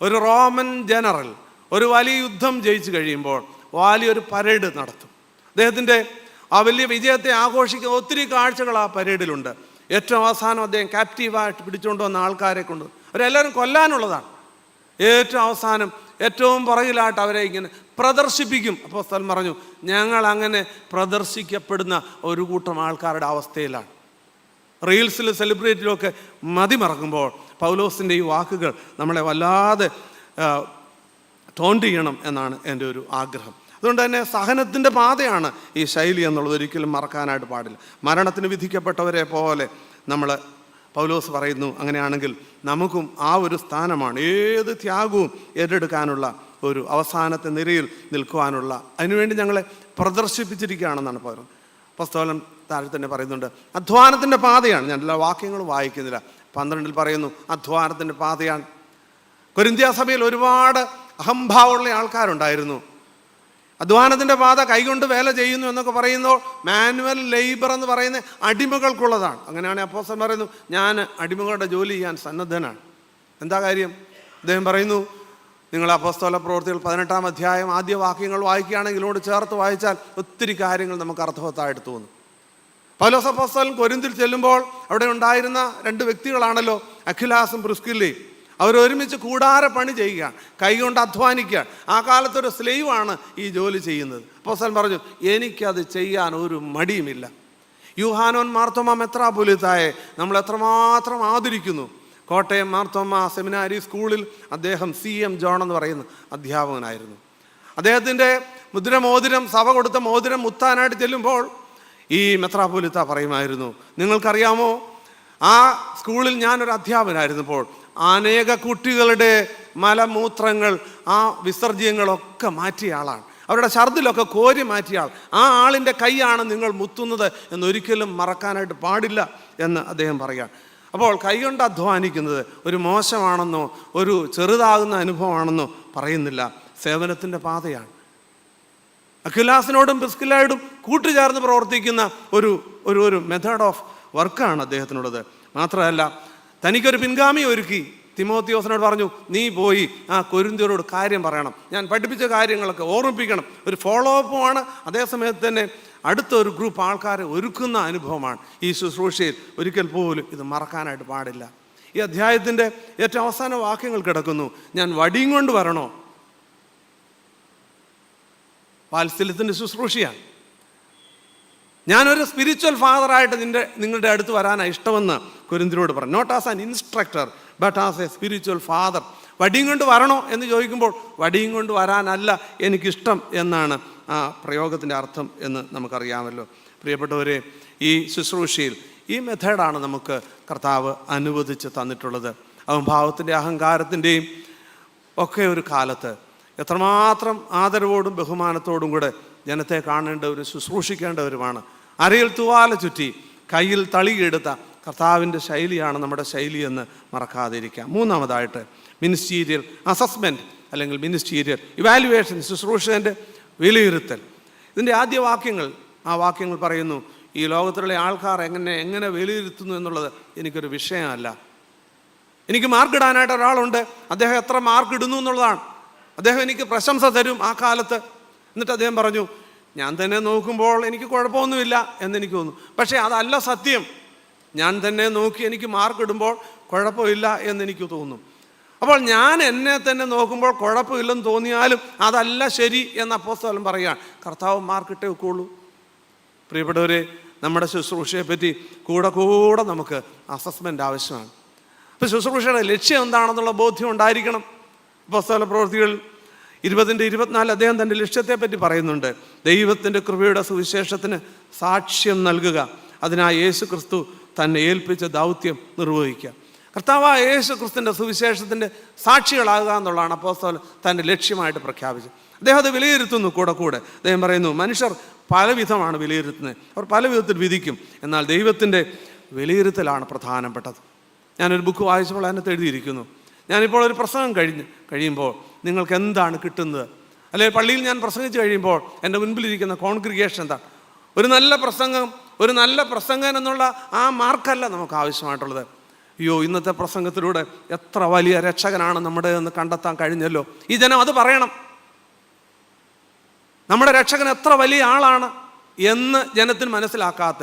ഒരു റോമൻ ജനറൽ ഒരു വലിയ യുദ്ധം ജയിച്ചു കഴിയുമ്പോൾ വലിയൊരു പരേഡ് നടത്തും. അദ്ദേഹത്തിൻ്റെ ആ വലിയ വിജയത്തെ ആഘോഷിക്കുന്ന ഒത്തിരി കാഴ്ചകൾ ആ പരേഡിലുണ്ട്. ഏറ്റവും അവസാനം അദ്ദേഹം ക്യാപ്റ്റീവായിട്ട് പിടിച്ചുകൊണ്ട് വന്ന ആൾക്കാരെ കൊണ്ട് അവരെല്ലാവരും കൊല്ലാനുള്ളതാണ്. ഏറ്റവും അവസാനം ഏറ്റവും പുറകിലായിട്ട് അവരെ ഇങ്ങനെ പ്രദർശിപ്പിക്കും. അപ്പോസ്തലൻ പറഞ്ഞു, ഞങ്ങൾ അങ്ങനെ പ്രദർശിക്കപ്പെടുന്ന ഒരു കൂട്ടം ആൾക്കാരുടെ അവസ്ഥയിലാണ്. റീൽസിലും സെലിബ്രിറ്റിയിലുമൊക്കെ മതിമറക്കുമ്പോൾ പൗലോസിൻ്റെ ഈ വാക്കുകൾ നമ്മളെ വല്ലാതെ ടോണ്ട് ചെയ്യണം എന്നാണ് എൻ്റെ ഒരു ആഗ്രഹം. അതുകൊണ്ട് തന്നെ സഹനത്തിൻ്റെ പാതയാണ് ഈ ശൈലി എന്നുള്ളത് ഒരിക്കലും മറക്കാനായിട്ട് പാടില്ല. മരണത്തിന് വിധിക്കപ്പെട്ടവരെ പോലെ നമ്മൾ, പൗലോസ് പറയുന്നു, അങ്ങനെയാണെങ്കിൽ നമുക്കും ആ ഒരു സ്ഥാനമാണ്. ഏത് ത്യാഗവും ഏറ്റെടുക്കാനുള്ള ഒരു അവസാനത്തെ നിരയിൽ നിൽക്കുവാനുള്ള, അതിനുവേണ്ടി ഞങ്ങളെ പ്രദർശിപ്പിച്ചിരിക്കുകയാണെന്നാണ് പറയുന്നത്. പുസ്തകം താഴെ തന്നെ പറയുന്നുണ്ട്, അധ്വാനത്തിൻ്റെ പാതയാണ്. ഞാൻ എല്ലാ വാക്യങ്ങളും വായിക്കുന്നില്ല. 12 പറയുന്നു അധ്വാനത്തിൻ്റെ പാതയാണ്. കൊരിന്ത്യ സഭയിൽ ഒരുപാട് അഹംഭാവമുള്ള ആൾക്കാരുണ്ടായിരുന്നു. അധ്വാനത്തിൻ്റെ പാത കൈകൊണ്ട് വേല ചെയ്യുന്നു എന്നൊക്കെ പറയുമ്പോൾ മാനുവൽ ലേബർ എന്ന് പറയുന്ന അടിമകൾക്കുള്ളതാണ്. അങ്ങനെയാണ് അപ്പോസ്തലൻ പറയുന്നു, ഞാൻ അടിമകളുടെ ജോലി ചെയ്യാൻ സന്നദ്ധനാണ്. എന്താ കാര്യം? അദ്ദേഹം പറയുന്നു, നിങ്ങൾ അപ്പോസ്തല പ്രവൃത്തികൾ 18-ാം അധ്യായം ആദ്യ വാക്യങ്ങൾ വായിക്കുകയാണെങ്കിൽ ഇതിനോട് ചേർത്ത് വായിച്ചാൽ ഒത്തിരി കാര്യങ്ങൾ നമുക്ക് അർത്ഥവത്തായിട്ട് തോന്നും. പൗലോസ് അപ്പോസ്തലൻ കൊരിന്തിൽ ചെല്ലുമ്പോൾ അവിടെ ഉണ്ടായിരുന്ന 2 വ്യക്തികളാണല്ലോ, അഖിലാസും പ്രിസ്കില്ലയും. അവരൊരുമിച്ച് കൂടാര പണി ചെയ്യുകയാണ്, കൈകൊണ്ട് അധ്വാനിക്കുകയാണ്. ആ കാലത്തൊരു സ്ലേവാണ് ഈ ജോലി ചെയ്യുന്നത്. അപ്പോസ്തലൻ പറഞ്ഞു, എനിക്കത് ചെയ്യാൻ ഒരു മടിയുമില്ല. യൂഹാനോൻ മാർത്തോമ മെത്രാപ്പൊലീത്തായെ നമ്മൾ എത്രമാത്രം ആദരിക്കുന്നു. കോട്ടയം മാർത്തോമ സെമിനാരി സ്കൂളിൽ അദ്ദേഹം CM ജോൺ എന്ന് പറയുന്ന അധ്യാപകനായിരുന്നു. അദ്ദേഹത്തിൻ്റെ മുദ്രമോതിരം, സഭ കൊടുത്ത മോതിരം മുത്താനായിട്ട് ചെല്ലുമ്പോൾ ഈ മെത്രാപ്പൊലീത്ത പറയുമായിരുന്നു, നിങ്ങൾക്കറിയാമോ, ആ സ്കൂളിൽ ഞാനൊരു അധ്യാപകനായിരുന്നപ്പോൾ അനേക കുട്ടികളുടെ മലമൂത്രങ്ങൾ, ആ വിസർജ്യങ്ങളൊക്കെ മാറ്റിയ ആളാണ്. അവരുടെ ഛർദിലൊക്കെ കോരി മാറ്റിയ ആൾ. ആ ആളിൻ്റെ കൈയാണ് നിങ്ങൾ മുത്തുന്നത് എന്നൊരിക്കലും മറക്കാനായിട്ട് പാടില്ല എന്ന് അദ്ദേഹം പറയുകയാണ്. അപ്പോൾ കൈകൊണ്ട് അധ്വാനിക്കുന്നത് ഒരു മോശമാണെന്നോ ഒരു ചെറുതാകുന്ന അനുഭവമാണെന്നോ പറയുന്നില്ല. സേവനത്തിൻ്റെ പാതയാണ്. അഖിലാസിനോടും പ്രിസ്കില്ലയോടും കൂട്ടുചേർന്ന് പ്രവർത്തിക്കുന്ന ഒരു മെത്തേഡ് ഓഫ് വർക്കാണ് അദ്ദേഹത്തിനുള്ളത്. മാത്രമല്ല, തനിക്കൊരു പിൻഗാമി ഒരുക്കി തിമോത്തിയോസിനോട് പറഞ്ഞു, നീ പോയി ആ കൊരിന്ത്യരോട് കാര്യം പറയണം, ഞാൻ പഠിപ്പിച്ച കാര്യങ്ങളൊക്കെ ഓർമ്മിപ്പിക്കണം. ഒരു ഫോളോ അപ്പുമാണ്. അതേസമയത്ത് തന്നെ അടുത്തൊരു ഗ്രൂപ്പ് ആൾക്കാരെ ഒരുക്കുന്ന അനുഭവമാണ് ഈ ശുശ്രൂഷയിൽ. ഒരിക്കൽ പോലും ഇത് മറക്കാനായിട്ട് പാടില്ല. ഈ അധ്യായത്തിൻ്റെ ഏറ്റവും അവസാന വാക്യങ്ങൾ കിടക്കുന്നു, ഞാൻ വടിയും കൊണ്ട് വരണോ? വാത്സല്യത്തിൻ്റെ ശുശ്രൂഷയാണ്. ഞാനൊരു സ്പിരിച്വൽ ഫാദറായിട്ട് നിങ്ങളുടെ അടുത്ത് വരാനാണ് ഇഷ്ടമെന്ന് കൊരിന്ത്യരോട് പറഞ്ഞു. Not as an instructor but as a spiritual father. വടിയും കൊണ്ട് വരണോ എന്ന് ചോദിക്കുമ്പോൾ വടിയും കൊണ്ട് വരാനല്ല എനിക്കിഷ്ടം എന്നാണ് ആ പ്രയോഗത്തിൻ്റെ അർത്ഥം എന്ന് നമുക്കറിയാമല്ലോ. പ്രിയപ്പെട്ടവരെ, ഈ ശുശ്രൂഷയിൽ ഈ മെത്തേഡാണ് നമുക്ക് കർത്താവ് അനുവദിച്ച് തന്നിട്ടുള്ളത്. അഹംഭാവത്തിൻ്റെ അഹങ്കാരത്തിൻ്റെയും ഒക്കെ ഒരു കാലത്ത് എത്രമാത്രം ആദരവോടും ബഹുമാനത്തോടും കൂടെ ജനത്തെ കാണേണ്ടവരും ശുശ്രൂഷിക്കേണ്ടവരുമാണ്. അരയിൽ തുവാല ചുറ്റി കയ്യിൽ തളിയെടുത്ത കർത്താവിൻ്റെ ശൈലിയാണ് നമ്മുടെ ശൈലിയെന്ന് മറക്കാതിരിക്കാം. മൂന്നാമതായിട്ട് മിനിസ്റ്റീരിയൽ അസസ്മെൻറ്റ് അല്ലെങ്കിൽ മിനിസ്റ്റീരിയൽ ഇവാലുവേഷൻ, ശുശ്രൂഷൻ്റെ വിലയിരുത്തൽ. ഇതിൻ്റെ ആദ്യ വാക്യങ്ങൾ, ആ വാക്യങ്ങൾ പറയുന്നു, ഈ ലോകത്തിലുള്ള ആൾക്കാർ എങ്ങനെ വിലയിരുത്തുന്നു എന്നുള്ളത് എനിക്കൊരു വിഷയമല്ല. എനിക്ക് മാർക്കിടാനായിട്ട് ഒരാളുണ്ട്, അദ്ദേഹം എത്ര മാർക്ക് ഇടുന്നു എന്നുള്ളതാണ്. അദ്ദേഹം എനിക്ക് പ്രശംസ തരും ആ കാലത്ത്. എന്നിട്ട് അദ്ദേഹം പറഞ്ഞു, ഞാൻ തന്നെ നോക്കുമ്പോൾ എനിക്ക് കുഴപ്പമൊന്നുമില്ല എന്നെനിക്ക് തോന്നുന്നു. പക്ഷേ അതല്ല സത്യം. ഞാൻ തന്നെ നോക്കി എനിക്ക് മാർക്ക് ഇടുമ്പോൾ കുഴപ്പമില്ല എന്നെനിക്ക് തോന്നും. അപ്പോൾ ഞാൻ എന്നെ തന്നെ നോക്കുമ്പോൾ കുഴപ്പമില്ലെന്ന് തോന്നിയാലും അതല്ല ശരി എന്ന് അപ്പോസ്തലൻ പറയുകയാണ്. കർത്താവ് മാർക്കിട്ടേ വെക്കുള്ളൂ. പ്രിയപ്പെട്ടവരെ, നമ്മുടെ ശുശ്രൂഷയെപ്പറ്റി കൂടെ നമുക്ക് അസസ്മെൻ്റ് ആവശ്യമാണ്. അപ്പോൾ ശുശ്രൂഷയുടെ ലക്ഷ്യം എന്താണെന്നുള്ള ബോധ്യം ഉണ്ടായിരിക്കണം. അപ്പോസ്തലപ്രവൃത്തികൾ 20:24 അദ്ദേഹം തൻ്റെ ലക്ഷ്യത്തെപ്പറ്റി പറയുന്നുണ്ട്. ദൈവത്തിൻ്റെ കൃപയുടെ സുവിശേഷത്തിന് സാക്ഷ്യം നൽകുക, അതിനായി യേശു ക്രിസ്തു തന്നെ ഏൽപ്പിച്ച ദൗത്യം നിർവഹിക്കുക. കർത്താവായ യേശു ക്രിസ്തുവിൻ്റെ സുവിശേഷത്തിൻ്റെ സാക്ഷികളാകുക എന്നുള്ളതാണ് അപ്പോസ്തലൻ തൻ്റെ ലക്ഷ്യമായിട്ട് പ്രഖ്യാപിച്ചത്. അദ്ദേഹം അത് വിലയിരുത്തുന്നു. കൂടെ അദ്ദേഹം പറയുന്നു, മനുഷ്യർ പല വിധമാണ് വിലയിരുത്തുന്നത്, അവർ പല വിധത്തിൽ വിധിക്കും, എന്നാൽ ദൈവത്തിൻ്റെ വിലയിരുത്തലാണ് പ്രധാനപ്പെട്ടത്. ഞാനൊരു ബുക്ക് വായിച്ചപ്പോൾ അതിനകത്ത് എഴുതിയിരിക്കുന്നു, ഞാനിപ്പോൾ ഒരു പ്രസംഗം കഴിയുമ്പോൾ നിങ്ങൾക്ക് എന്താണ് കിട്ടുന്നത്, അല്ലെങ്കിൽ പള്ളിയിൽ ഞാൻ പ്രസംഗിച്ച് കഴിയുമ്പോൾ എൻ്റെ മുൻപിലിരിക്കുന്ന കോൺഗ്രിഗേഷൻ എന്താണ്. ഒരു നല്ല പ്രസംഗൻ എന്നുള്ള ആ മാർക്കല്ല നമുക്ക് ആവശ്യമായിട്ടുള്ളത്. അയ്യോ, ഇന്നത്തെ പ്രസംഗത്തിലൂടെ എത്ര വലിയ രക്ഷകനാണ് നമ്മുടെ എന്ന് കണ്ടെത്താൻ കഴിഞ്ഞല്ലോ. ഈ ജനം അത് പറയണം, നമ്മുടെ രക്ഷകൻ എത്ര വലിയ ആളാണ് എന്ന് ജനത്തിന് മനസ്സിലാക്കാത്ത,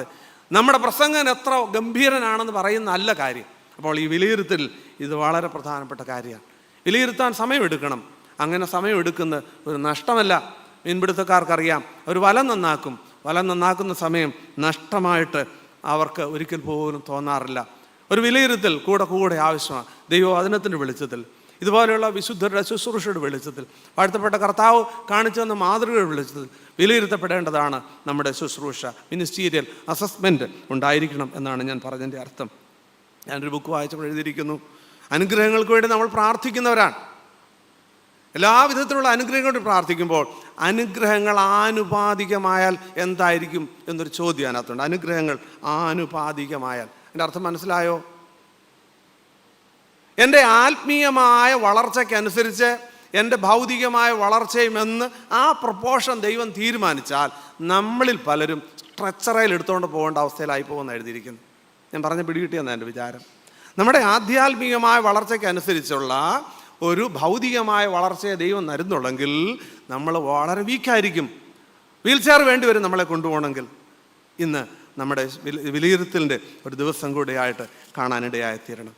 നമ്മുടെ പ്രസംഗൻ എത്ര ഗംഭീരനാണെന്ന് പറയുന്ന നല്ല കാര്യം. അപ്പോൾ ഈ വിലയിരുത്തൽ ഇത് വളരെ പ്രധാനപ്പെട്ട കാര്യമാണ്. വിലയിരുത്താൻ സമയമെടുക്കണം. അങ്ങനെ സമയമെടുക്കുന്നത് ഒരു നഷ്ടമല്ല. മീൻപിടുത്തക്കാർക്കറിയാം, അവർ വലം നന്നാക്കുന്ന സമയം നഷ്ടമായിട്ട് അവർക്ക് ഒരിക്കൽ പോലും തോന്നാറില്ല. ഒരു വിലയിരുത്തൽ കൂടെ ആവശ്യമാണ്. ദൈവവചനത്തിൻ്റെ വെളിച്ചത്തിൽ, ഇതുപോലെയുള്ള വിശുദ്ധരുടെ ശുശ്രൂഷയുടെ വെളിച്ചത്തിൽ, വാഴ്ത്തപ്പെട്ട കർത്താവ് കാണിച്ചു തന്ന മാതൃകയുടെ വെളിച്ചത്തിൽ വിലയിരുത്തപ്പെടേണ്ടതാണ് നമ്മുടെ ശുശ്രൂഷ. മിനിസ്റ്റീരിയൽ അസസ്മെൻറ്റ് ഉണ്ടായിരിക്കണം എന്നാണ് ഞാൻ പറഞ്ഞതിൻ്റെ അർത്ഥം. ഞാനൊരു ബുക്ക് വായിച്ചപ്പോൾ എഴുതിയിരിക്കുന്നു, അനുഗ്രഹങ്ങൾക്ക് വേണ്ടി നമ്മൾ പ്രാർത്ഥിക്കുന്നവരാണ്. എല്ലാ വിധത്തിലുള്ള അനുഗ്രഹങ്ങൾ പ്രാർത്ഥിക്കുമ്പോൾ അനുഗ്രഹങ്ങൾ ആനുപാതികമായാൽ എന്തായിരിക്കും എന്നൊരു ചോദ്യം അതിനകത്തുണ്ട്. അനുഗ്രഹങ്ങൾ ആനുപാതികമായാൽ എൻ്റെ അർത്ഥം മനസ്സിലായോ? എൻ്റെ ആത്മീയമായ വളർച്ചയ്ക്കനുസരിച്ച് എൻ്റെ ഭൗതികമായ വളർച്ചയും എന്ന് ആ പ്രൊപ്പോർഷൻ ദൈവം തീരുമാനിച്ചാൽ നമ്മളിൽ പലരും സ്ട്രെച്ചറയിൽ എടുത്തുകൊണ്ട് പോകേണ്ട അവസ്ഥയിലായി പോകുമെന്ന് എഴുതിയിരിക്കുന്നു. ഞാൻ പറഞ്ഞ പിടികിട്ടിയെന്നാണ് എൻ്റെ വിചാരം. നമ്മുടെ ആധ്യാത്മികമായ വളർച്ചയ്ക്കനുസരിച്ചുള്ള ഒരു ഭൗതികമായ വളർച്ചയെ ദൈവം തരുന്നുള്ളെങ്കിൽ നമ്മൾ വളരെ വീക്കായിരിക്കും. വീൽ ചെയർ വേണ്ടി വരും നമ്മളെ കൊണ്ടുപോകണമെങ്കിൽ. ഇന്ന് നമ്മുടെ വിലയിരുത്തലിൻ്റെ ഒരു ദിവസം കൂടെയായിട്ട് കാണാനിടയായിത്തീരണം.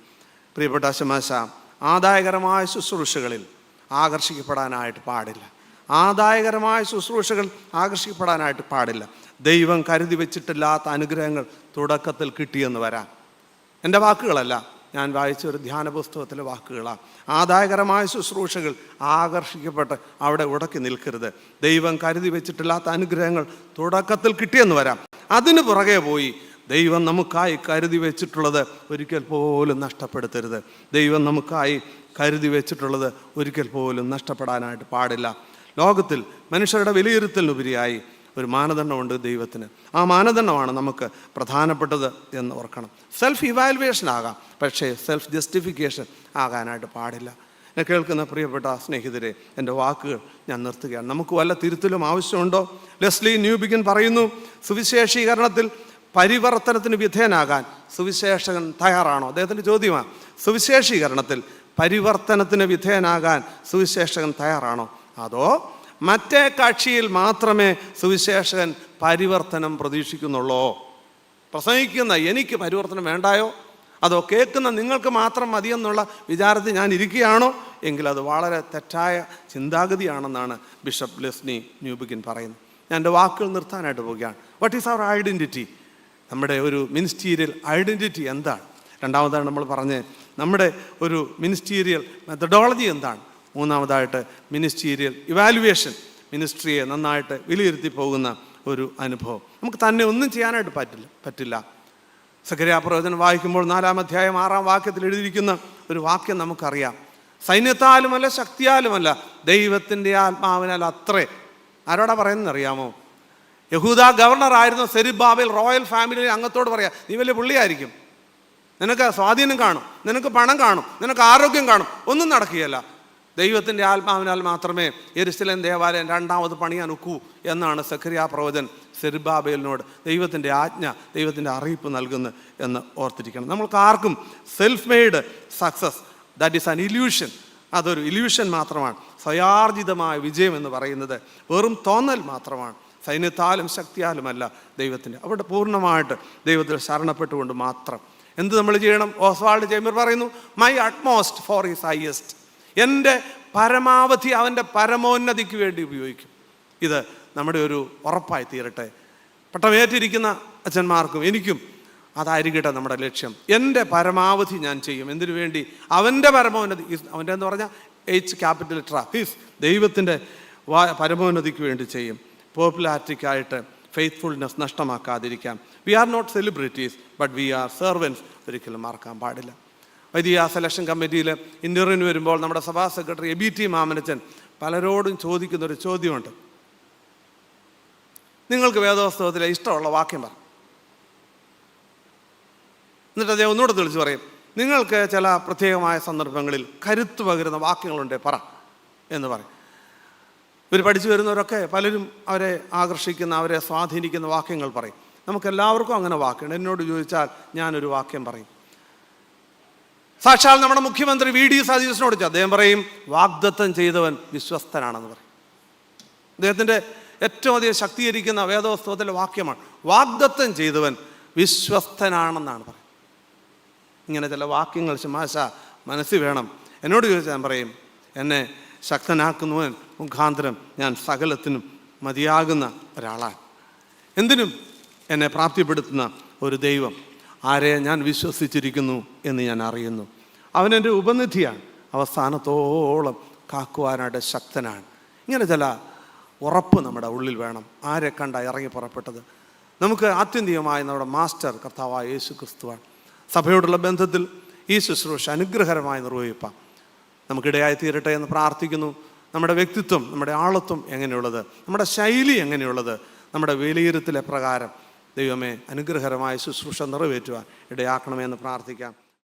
പ്രിയപ്പെട്ട ശമാശ, ആദായകരമായ ശുശ്രൂഷകളിൽ ആകർഷിക്കപ്പെടാനായിട്ട് പാടില്ല. ദൈവം കരുതി വെച്ചിട്ടില്ലാത്ത അനുഗ്രഹങ്ങൾ തുടക്കത്തിൽ കിട്ടിയെന്ന് വരാം. എൻ്റെ വാക്കുകളല്ല, ഞാൻ വായിച്ച ഒരു ധ്യാന പുസ്തകത്തിലെ വാക്കുകളാണ്. ആദായകരമായ ശുശ്രൂഷകൾ ആകർഷിക്കപ്പെട്ട് അവിടെ ഉടക്കി നിൽക്കരുത്. ദൈവം കരുതി വെച്ചിട്ടില്ലാത്ത അനുഗ്രഹങ്ങൾ തുടക്കത്തിൽ കിട്ടിയെന്ന് വരാം. അതിന് പുറകെ പോയി ദൈവം നമുക്കായി കരുതി വെച്ചിട്ടുള്ളത് ഒരിക്കൽ പോലും നഷ്ടപ്പെടുത്തരുത്. ദൈവം നമുക്കായി കരുതി വെച്ചിട്ടുള്ളത് ഒരിക്കൽ പോലും നഷ്ടപ്പെടാനായിട്ട് പാടില്ല. ലോകത്തിൽ മനുഷ്യരുടെ വിലയിരുത്തലിനുപരിയായി ഒരു മാനദണ്ഡമുണ്ട് ദൈവത്തിന്. ആ മാനദണ്ഡമാണ് നമുക്ക് പ്രധാനപ്പെട്ടത് എന്ന് ഓർക്കണം. സെൽഫ് ഇവാലുവേഷൻ ആകാം, പക്ഷേ സെൽഫ് ജസ്റ്റിഫിക്കേഷൻ ആകാനായിട്ട് പാടില്ല. എന്നെ കേൾക്കുന്ന പ്രിയപ്പെട്ട സ്നേഹിതരെ, എൻ്റെ വാക്കുകൾ ഞാൻ നിർത്തുകയാണ്. നമുക്ക് വല്ല തിരുത്തലും ആവശ്യമുണ്ടോ? ലെസ്ലി ന്യൂബിഗൻ പറയുന്നു, സുവിശേഷീകരണത്തിൽ പരിവർത്തനത്തിന് വിധേയനാകാൻ സുവിശേഷകൻ തയ്യാറാണോ? അദ്ദേഹത്തിൻ്റെ ചോദ്യമാണ്. സുവിശേഷീകരണത്തിൽ പരിവർത്തനത്തിന് വിധേയനാകാൻ സുവിശേഷകൻ തയ്യാറാണോ? അതോ മറ്റേ കക്ഷിയിൽ മാത്രമേ സുവിശേഷകൻ പരിവർത്തനം പ്രതീക്ഷിക്കുന്നുള്ളോ? പ്രസംഗിക്കുന്ന എനിക്ക് പരിവർത്തനം വേണ്ടായോ? അതോ കേൾക്കുന്ന നിങ്ങൾക്ക് മാത്രം മതിയെന്നുള്ള വിചാരത്തിൽ ഞാൻ ഇരിക്കുകയാണോ? എങ്കിൽ അത് വളരെ തെറ്റായ ചിന്താഗതിയാണെന്നാണ് ബിഷപ്പ് ലെസ്ലി ന്യൂബിഗൻ പറയുന്നത്. ഞാൻ എൻ്റെ വാക്കുകൾ നിർത്താനായിട്ട് പോവുകയാണ്. What is our identity? നമ്മുടെ ഒരു മിനിസ്റ്റീരിയൽ ഐഡൻറ്റിറ്റി എന്താണ്? രണ്ടാമതാണ് നമ്മൾ പറഞ്ഞ് നമ്മുടെ ഒരു മിനിസ്റ്റീരിയൽ മെത്തഡോളജി എന്താണ്? മൂന്നാമതായിട്ട് മിനിസ്റ്റീരിയൽ ഇവാലുവേഷൻ, മിനിസ്ട്രിയെ നന്നായിട്ട് വിലയിരുത്തി പോകുന്ന ഒരു അനുഭവം. നമുക്ക് തന്നെ ഒന്നും ചെയ്യാനായിട്ട് പറ്റില്ല. സഖറിയാ പ്രവചനം വായിക്കുമ്പോൾ 4-ാം അധ്യായം 6-ാം വാക്യത്തിൽ എഴുതിയിരിക്കുന്ന ഒരു വാക്യം നമുക്കറിയാം. സൈന്യത്താലുമല്ല ശക്തിയാലുമല്ല ദൈവത്തിൻ്റെ ആത്മാവിനാൽ അത്രേ. ആരോടാ പറയുന്നത് അറിയാമോ? യഹൂദ ഗവർണറായിരുന്ന സെരുബ്ബാബേൽ റോയൽ ഫാമിലി അംഗത്തോട് പറയാം, നീ വലിയ പുള്ളിയായിരിക്കും, നിനക്ക് സ്വാധീനം കാണും, നിനക്ക് പണം കാണും, നിനക്ക് ആരോഗ്യം കാണും, ഒന്നും നടക്കുകയല്ല. ദൈവത്തിൻ്റെ ആത്മാവിനാൽ മാത്രമേ യെരുശലേം ദേവാലയം 2ാമത് പണിയാൻ ഒക്കൂ എന്നാണ് സഖറിയാ പ്രവചൻ സെരുബ്ബാബേലിനോട് ദൈവത്തിൻ്റെ ആജ്ഞ, ദൈവത്തിൻ്റെ അറിയിപ്പ് നൽകുന്നു എന്ന് ഓർത്തിരിക്കണം. നമ്മൾക്ക് ആർക്കും self made success, that is an illusion, അതൊരു ഇല്യൂഷൻ മാത്രമാണ്. സ്വയാർജിതമായ വിജയം എന്ന് പറയുന്നത് വെറും തോന്നൽ മാത്രമാണ്. സൈന്യത്താലും ശക്തിയാലുമല്ല ദൈവത്തിൻ്റെ. അവിടെ പൂർണ്ണമായിട്ട് ദൈവത്തിൽ ശരണപ്പെട്ടുകൊണ്ട് മാത്രം. എന്ത് നമ്മൾ ചെയ്യണം? ഓസ്വാൾഡ് ചേംബർ പറയുന്നു, my utmost for his highest. എൻ്റെ പരമാവധി അവൻ്റെ പരമോന്നതിക്ക് വേണ്ടി ഉപയോഗിക്കും. ഇത് നമ്മുടെ ഒരു ഉറപ്പായി തീരട്ടെ. പട്ടമേറ്റിരിക്കുന്ന അച്ഛന്മാർക്കും എനിക്കും അതായിരിക്കട്ടെ നമ്മുടെ ലക്ഷ്യം. എൻ്റെ പരമാവധി ഞാൻ ചെയ്യും. എന്തിനു വേണ്ടി? അവൻ്റെ പരമോന്നതി. അവൻ്റെ എന്ന് പറഞ്ഞാൽ H ദൈവത്തിൻ്റെ പരമോന്നതിക്ക് വേണ്ടി ചെയ്യും. പോപ്പുലാരിറ്റിക്കായിട്ട് ഫെയ്ത്ത്ഫുൾനെസ് നഷ്ടമാക്കാതിരിക്കാം. We are not celebrities, but we are servants. ഒരിക്കലും മറക്കാൻ പാടില്ല. വൈദിക സെലക്ഷൻ കമ്മിറ്റിയിൽ ഇൻ്റർവ്യൂവിന് വരുമ്പോൾ നമ്മുടെ സഭാ സെക്രട്ടറി ABT മാമനച്ചൻ പലരോടും ചോദിക്കുന്നൊരു ചോദ്യമുണ്ട്. നിങ്ങൾക്ക് വേദപുസ്തകത്തിലെ ഇഷ്ടമുള്ള വാക്യം പറ. എന്നിട്ട് അദ്ദേഹം ഒന്നുകൂടെ തെളിച്ച് പറയും, നിങ്ങൾക്ക് ചില പ്രത്യേകമായ സന്ദർഭങ്ങളിൽ കരുത്ത് പകരുന്ന വാക്യങ്ങളുണ്ട് പറ എന്ന് പറയും. ഇവർ പഠിച്ചു വരുന്നവരൊക്കെ പലരും അവരെ ആകർഷിക്കുന്ന, അവരെ സ്വാധീനിക്കുന്ന വാക്യങ്ങൾ പറയും. നമുക്കെല്ലാവർക്കും അങ്ങനെ വാക്കുണ്ട്. എന്നോട് ചോദിച്ചാൽ ഞാനൊരു വാക്യം പറയും. സാക്ഷാൽ നമ്മുടെ മുഖ്യമന്ത്രി VD സതീശനോട് ചോദിച്ചാൽ അദ്ദേഹം പറയും, വാഗ്ദത്തം ചെയ്തവൻ വിശ്വസ്തനാണെന്ന് പറയും. അദ്ദേഹത്തിൻ്റെ ഏറ്റവും അധികം ശക്തീകരിക്കുന്ന വേദപുസ്തകത്തിലെ വാക്യമാണ് വാഗ്ദത്തം ചെയ്തവൻ വിശ്വസ്തനാണെന്നാണ് പറയുന്നത്. ഇങ്ങനെ ചില വാക്യങ്ങൾ ശമാശ മനസ്സിൽ വേണം. എന്നോട് ചോദിച്ചാൽ ഞാൻ പറയും, എന്നെ ശക്തനാക്കുന്നവൻ മുഖാന്തരം ഞാൻ സകലത്തിനും മതിയാകുന്ന ഒരാളാണ്. എന്തിനും എന്നെ പ്രാപ്തിപ്പെടുത്തുന്ന ഒരു ദൈവം, ആരെ ഞാൻ വിശ്വസിച്ചിരിക്കുന്നു എന്ന് ഞാൻ അറിയുന്നു. അവനെൻ്റെ ഉപനിധിയാണ്, അവസാനത്തോളം കാക്കുവാനായിട്ട് ശക്തനാണ്. ഇങ്ങനെ ചില ഉറപ്പ് നമ്മുടെ ഉള്ളിൽ വേണം. ആരെ കണ്ട ഇറങ്ങി പുറപ്പെട്ടത്? നമുക്ക് ആത്യന്തികമായി നമ്മുടെ മാസ്റ്റർ കർത്താവായ യേശു ക്രിസ്തുവാണ്. സഭയോടുള്ള ബന്ധത്തിൽ ഈ ശുശ്രൂഷ അനുഗ്രഹകരമായി നിർവഹിപ്പാം നമുക്കിടയായി തീരട്ടെ എന്ന് പ്രാർത്ഥിക്കുന്നു. നമ്മുടെ വ്യക്തിത്വം, നമ്മുടെ ആളത്വം എങ്ങനെയുള്ളത്, നമ്മുടെ ശൈലി എങ്ങനെയുള്ളത്, നമ്മുടെ വിലയിരുത്തലെ പ്രകാരം ദൈവമേ അനുഗ്രഹകരമായ ശുശ്രൂഷ നിറവേറ്റുവാൻ ഇടയാക്കണമെന്ന് പ്രാർത്ഥിക്കാം.